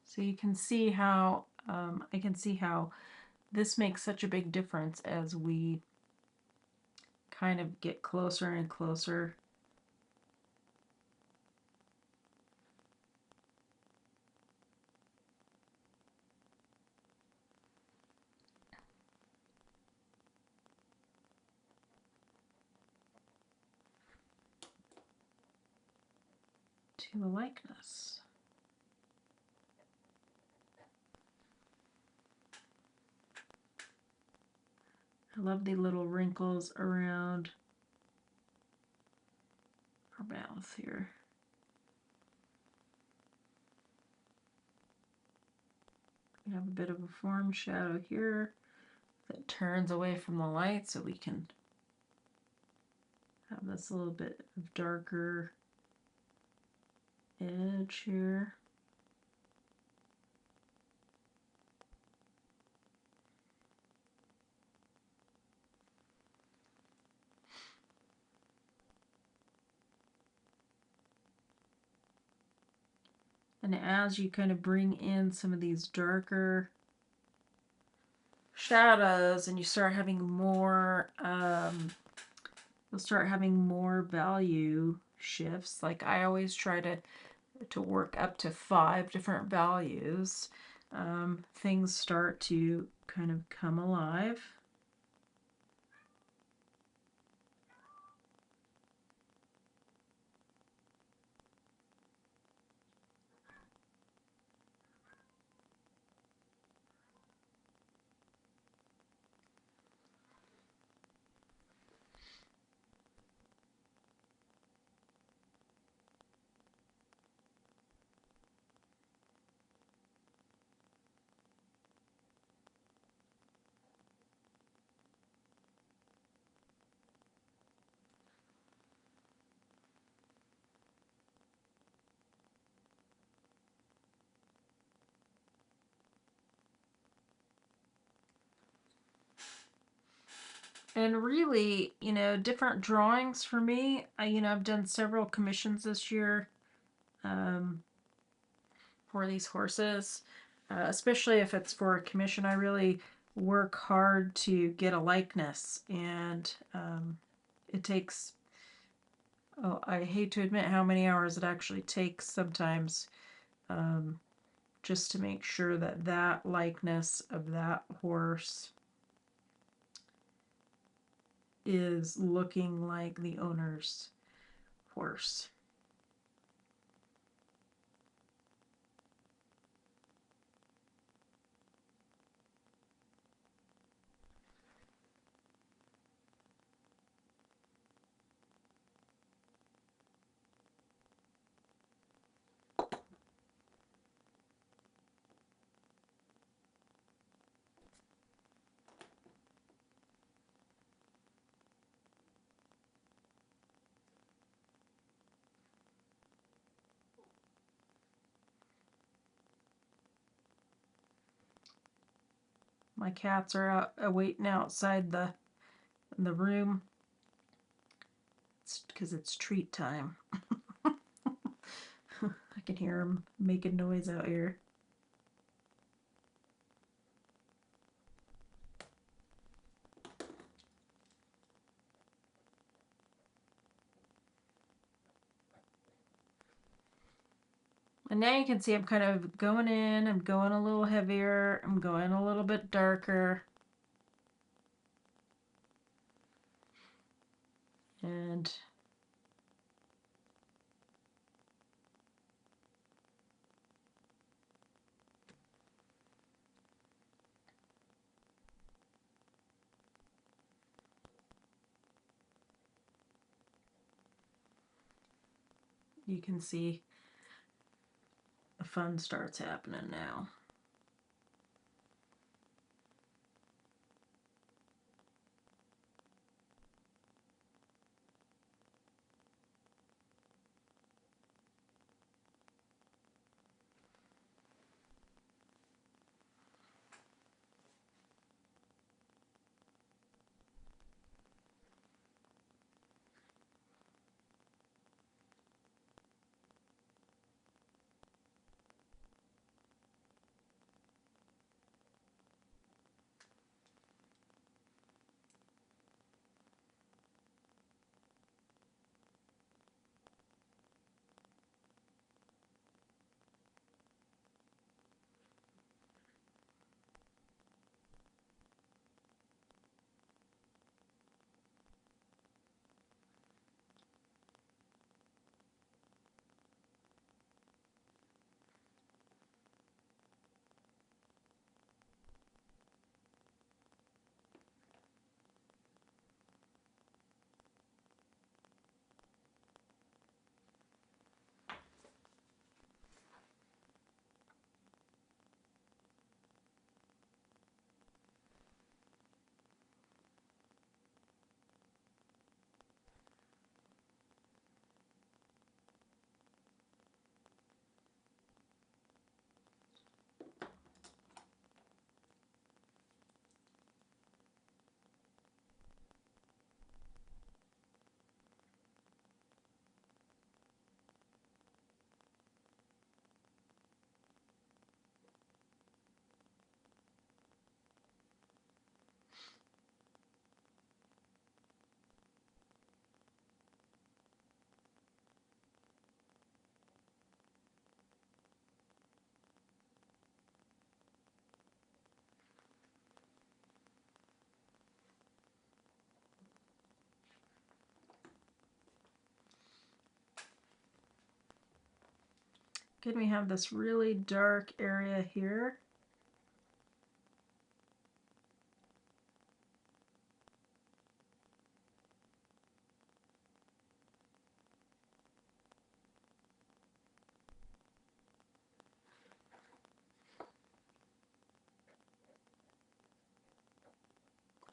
Speaker 1: So you can see how, I can see how this makes such a big difference as we kind of get closer and closer. To a likeness. I love the little wrinkles around her mouth here. We have a bit of a form shadow here that turns away from the light, so we can have this little bit of darker edge here. And as you kind of bring in some of these darker shadows and you start having more, you'll start having more value shifts. Like I always try to work up to 5 different values. Things start to kind of come alive. And really, you know, different drawings for me. I've done several commissions this year um, for these horses, especially if it's for a commission. I really work hard to get a likeness, and it takes, oh, I hate to admit how many hours it actually takes sometimes, um, just to make sure that that likeness of that horse is looking like the owner's horse. My cats are out waiting outside the room. It's because it's treat time. I can hear them making noise out here. And now you can see I'm kind of going in, I'm going a little heavier, I'm going a little bit darker. And you can see the fun starts happening now. Again, we have this really dark area here.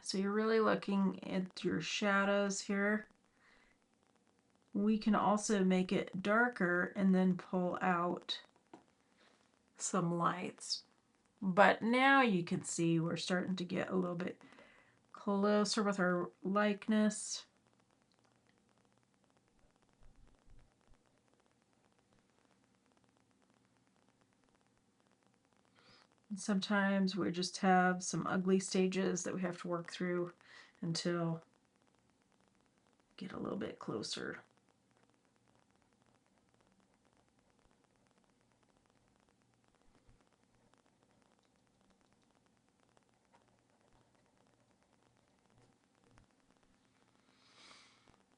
Speaker 1: So you're really looking at your shadows here. We can also make it darker and then pull out some lights. But now you can see we're starting to get a little bit closer with our likeness. And sometimes we just have some ugly stages that we have to work through until we get a little bit closer.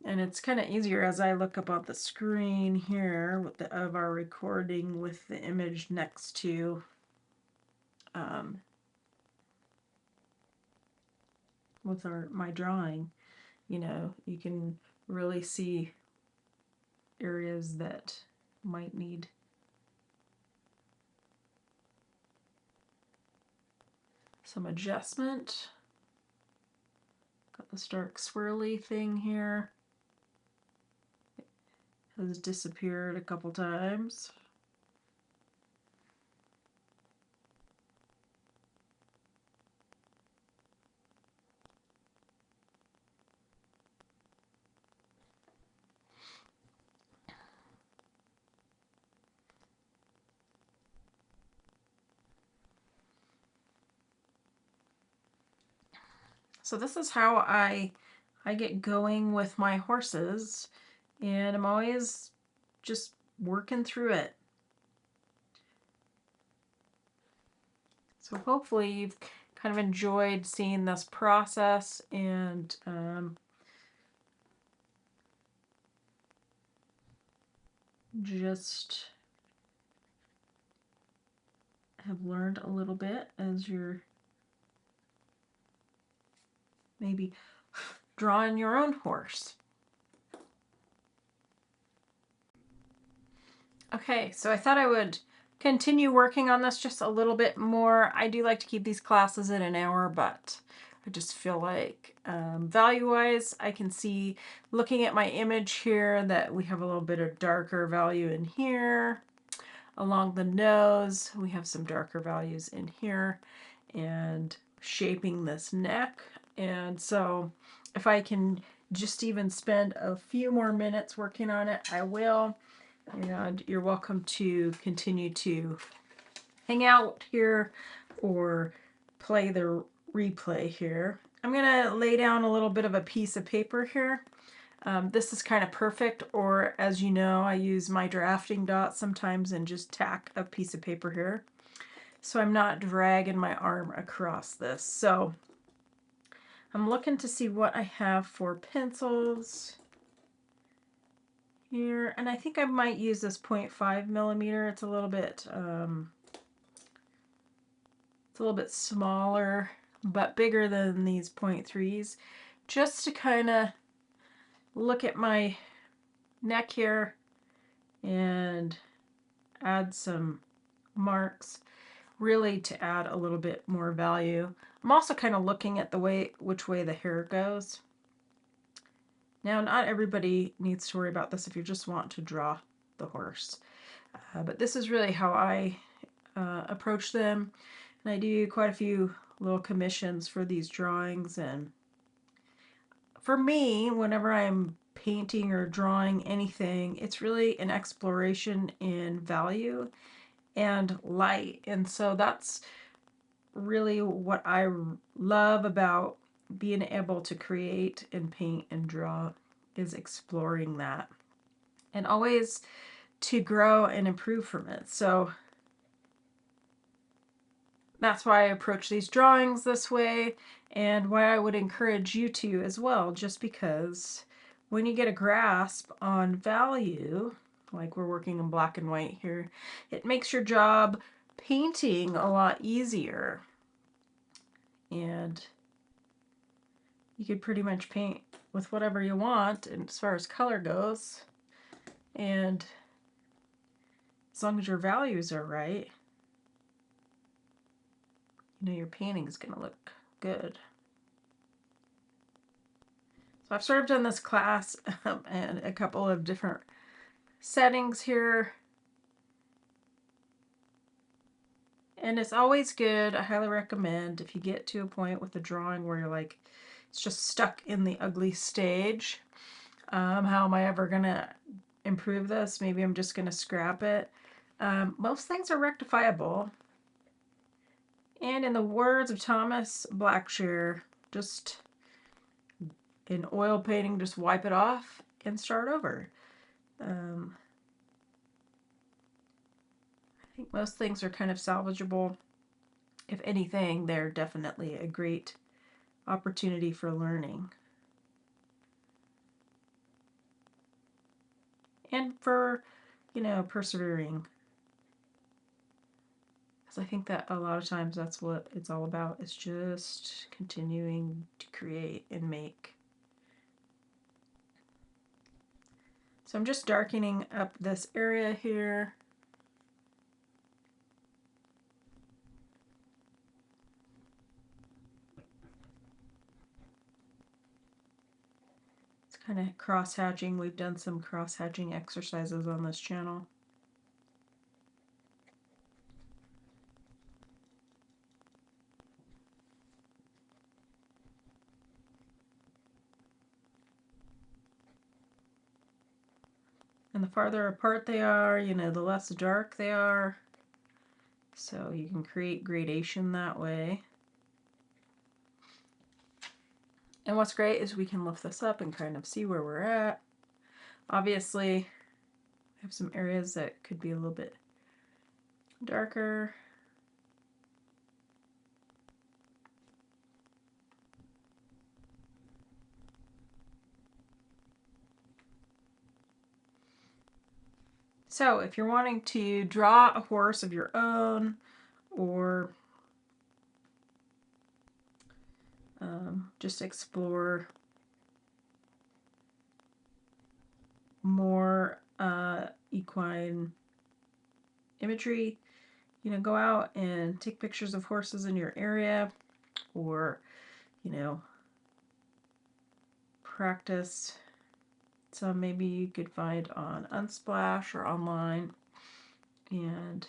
Speaker 1: And it's kind of easier as I look up on the screen here with of our recording with the image next to with my drawing. You know, you can really see areas that might need some adjustment. Got this dark swirly thing here. It has disappeared a couple times. So this is how I get going with my horses, and I'm always just working through it. So hopefully you've kind of enjoyed seeing this process and just have learned a little bit as you're maybe drawing your own horse. Okay, so I thought I would continue working on this just a little bit more. I do like to keep these classes in an hour, but I just feel like value-wise, I can see looking at my image here that we have a little bit of darker value in here. Along the nose, we have some darker values in here, and shaping this neck. And so if I can just even spend a few more minutes working on it, I will. And you're welcome to continue to hang out here or play the replay here. I'm gonna lay down a little bit of a piece of paper here. This is kind of perfect, or as you know, I use my drafting dot sometimes and just tack a piece of paper here. So I'm not dragging my arm across this. So I'm looking to see what I have for pencils here, and I think I might use this 0.5 millimeter. It's a little bit smaller, but bigger than these 0.3s, just to kind of look at my neck here and add some marks, really to add a little bit more value. I'm also kind of looking at which way the hair goes. Now, not everybody needs to worry about this if you just want to draw the horse, but this is really how I approach them, and I do quite a few little commissions for these drawings. And for me, whenever I'm painting or drawing anything, it's really an exploration in value and light. And so that's really what I love about being able to create and paint and draw, is exploring that and always to grow and improve from it. So that's why I approach these drawings this way, and why I would encourage you to as well, just because when you get a grasp on value, like we're working in black and white here, it makes your job painting a lot easier. And you could pretty much paint with whatever you want, and as far as color goes, and as long as your values are right, you know, your painting is going to look good. So I've sort of done this class and a couple of different settings here. And it's always good, I highly recommend, if you get to a point with the drawing where you're like, It's just stuck in the ugly stage. How am I ever gonna improve this? Maybe I'm just gonna scrap it. Most things are rectifiable. And in the words of Thomas Blackshear, just in oil painting, just wipe it off and start over. I think most things are kind of salvageable. If anything, they're definitely a great opportunity for learning. And for, you know, persevering. Because I think that a lot of times that's what it's all about, is just continuing to create and make. So I'm just darkening up this area here. It's kind of cross-hatching. We've done some cross-hatching exercises on this channel. And the farther apart they are, you know, the less dark they are. So you can create gradation that way. And what's great is we can lift this up and kind of see where we're at. Obviously, I have some areas that could be a little bit darker. So if you're wanting to draw a horse of your own, or just explore more equine imagery, you know, go out and take pictures of horses in your area, or, you know, practice some maybe you could find on Unsplash or online, and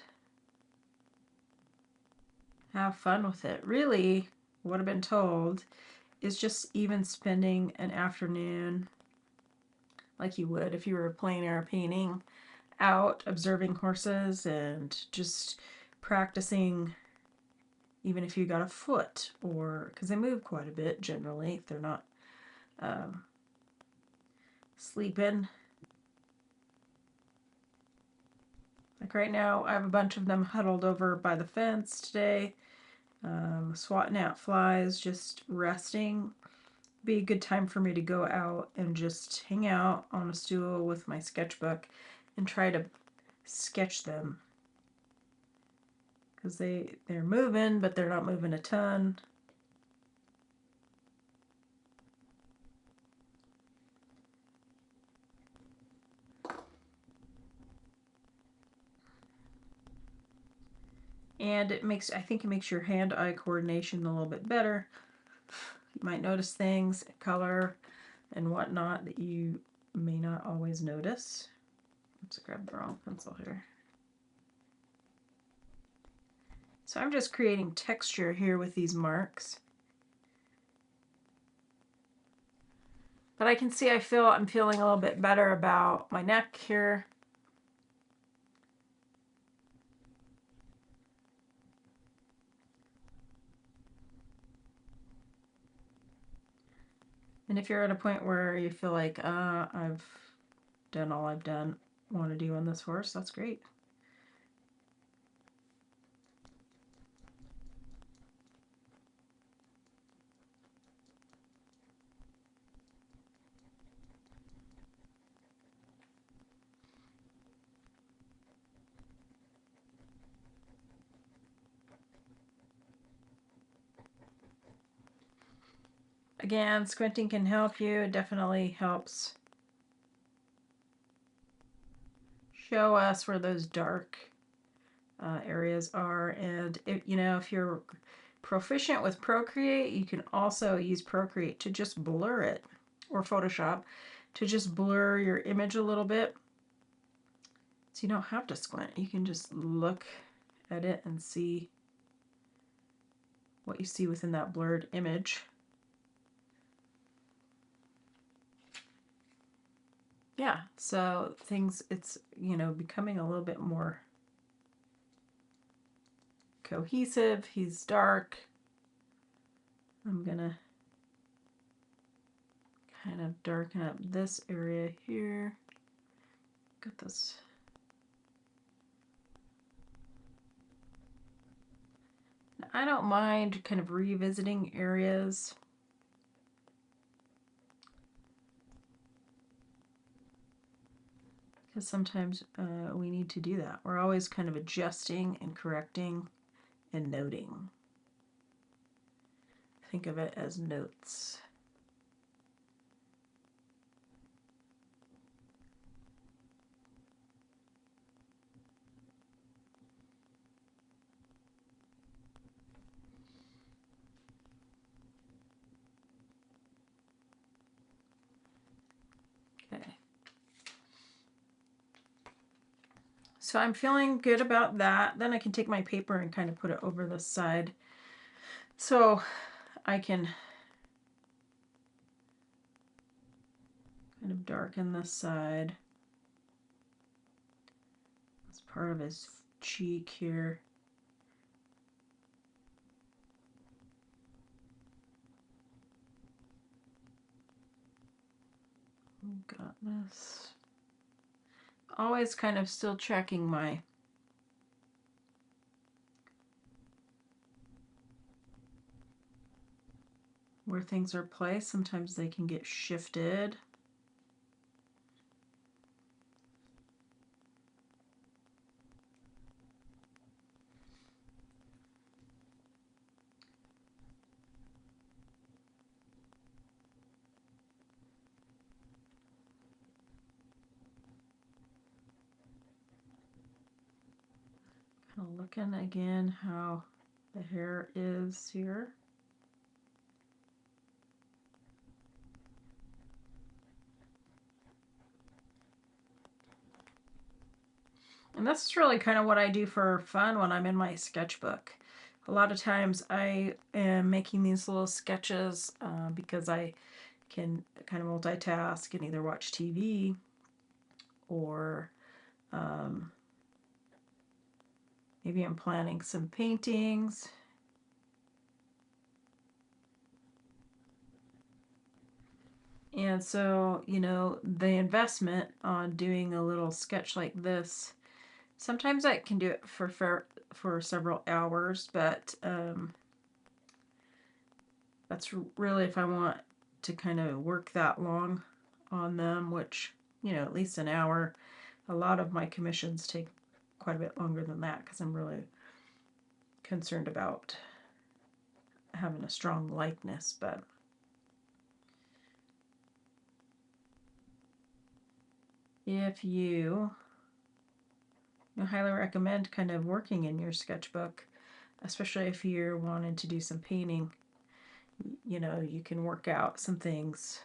Speaker 1: have fun with it. Really, what I've been told is just even spending an afternoon like you would if you were plein air painting, out observing horses and just practicing, even if you got a foot, or because they move quite a bit generally, they're not sleeping. Like right now, I have a bunch of them huddled over by the fence today, swatting out flies, just resting. Be a good time for me to go out and just hang out on a stool with my sketchbook and try to sketch them, because they're moving, but they're not moving a ton. And it makes, I think it makes your hand-eye coordination a little bit better. You might notice things, color and whatnot, that you may not always notice. Oops, I grabbed the wrong pencil here. So I'm just creating texture here with these marks. But I can see I'm feeling a little bit better about my neck here. And if you're at a point where you feel like, I've done all I've want to do on this horse, that's great. Again, squinting can help you. It definitely helps show us where those dark areas are. And you know, if you're proficient with Procreate, you can also use Procreate to just blur it, or Photoshop to just blur your image a little bit, so you don't have to squint. You can just look at it and see what you see within that blurred image. yeah, so things, it's, you know, becoming a little bit more cohesive. He's dark. I'm gonna kind of darken up this area here. Got this. I don't mind kind of revisiting areas. Because sometimes we need to do that. We're always kind of adjusting and correcting and noting. Think of it as notes. Okay. So I'm feeling good about that. Then I can take my paper and kind of put it over this side. So I can kind of darken this side. It's part of his cheek here. Got this. Always kind of still checking my where things are placed. Sometimes they can get shifted. Kind of looking again how the hair is here. And that's really kind of what I do for fun when I'm in my sketchbook. A lot of times I am making these little sketches because I can kind of multitask and either watch TV or maybe I'm planning some paintings. And so, you know, the investment on doing a little sketch like this, sometimes I can do it for several hours, but that's really if I want to kind of work that long on them, which, you know, at least an hour. A lot of my commissions take quite a bit longer than that because I'm really concerned about having a strong likeness, but if you, I highly recommend kind of working in your sketchbook, especially if you're wanting to do some painting. You know, you can work out some things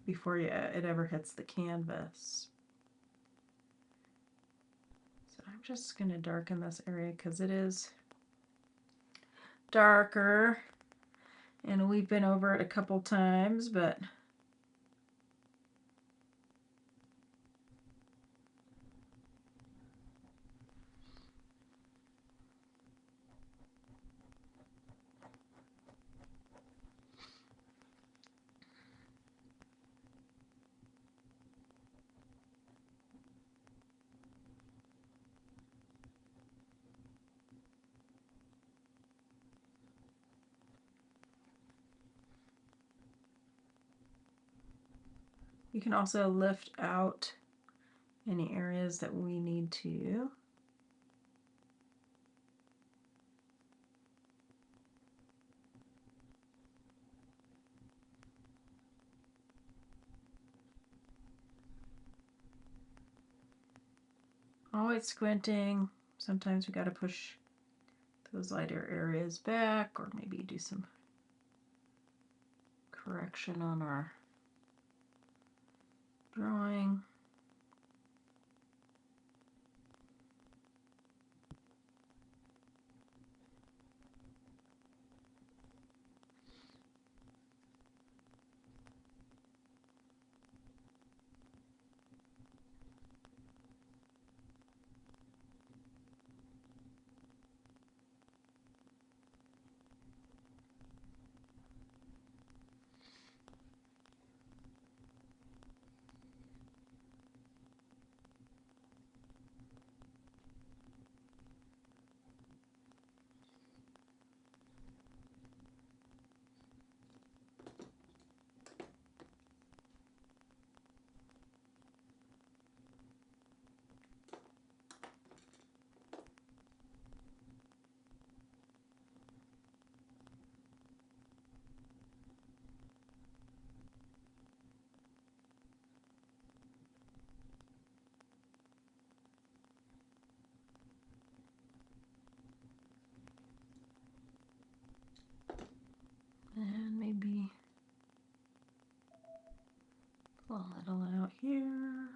Speaker 1: before it ever hits the canvas. So I'm just going to darken this area because it is darker, and we've been over it a couple times, but you can also lift out any areas that we need to. Always squinting. Sometimes we got to push those lighter areas back, or maybe do some correction on our drawing. little out here.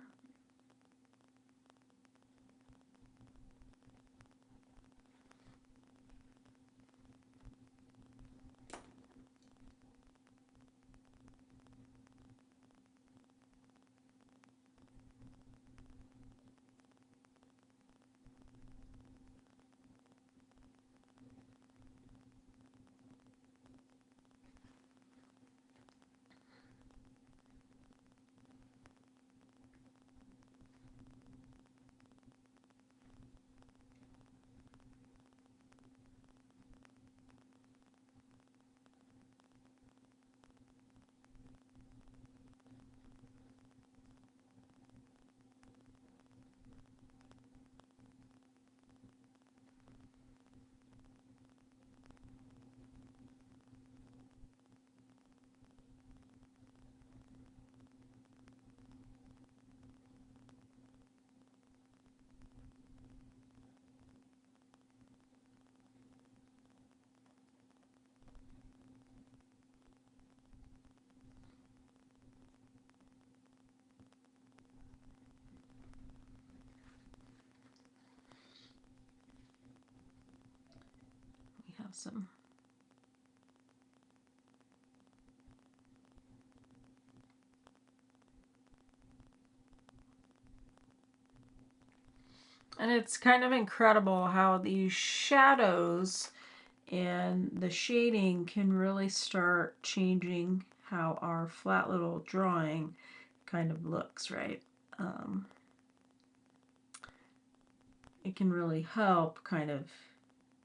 Speaker 1: We have some and it's kind of incredible how these shadows and the shading can really start changing how our flat little drawing kind of looks, right? It can really help kind of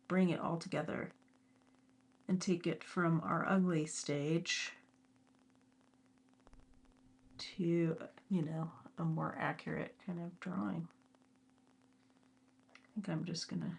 Speaker 1: bring it all together and take it from our ugly stage to, you know, a more accurate kind of drawing. I think I'm just gonna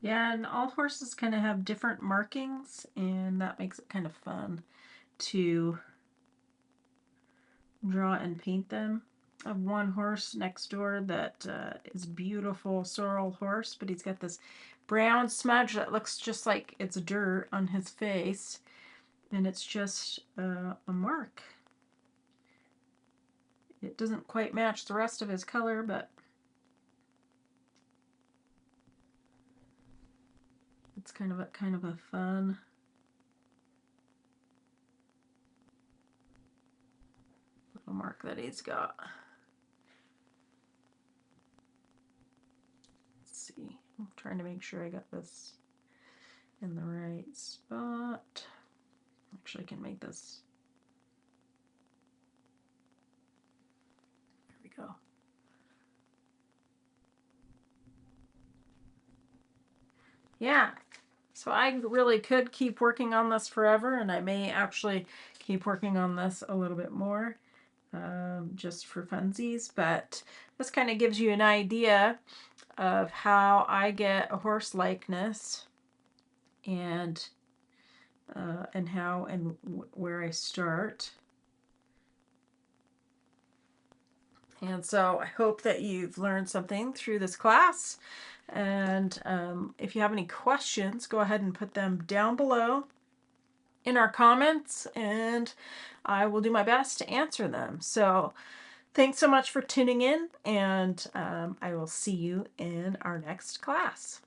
Speaker 1: Yeah, and all horses kind of have different markings, and that makes it kind of fun to draw and paint them. I have one horse next door that is beautiful sorrel horse, but he's got this brown smudge that looks just like it's dirt on his face, and it's just a mark. It doesn't quite match the rest of his color, but it's kind of a fun little mark that he's got. Let's see. I'm trying to make sure I got this in the right spot. Actually, I can make this. There we go. Yeah, so I really could keep working on this forever, and I may actually keep working on this a little bit more, just for funsies, but this kind of gives you an idea of how I get a horse likeness, and how and where I start. And so I hope that you've learned something through this class. And if you have any questions, go ahead and put them down below in our comments, and I will do my best to answer them. So thanks so much for tuning in, and I will see you in our next class.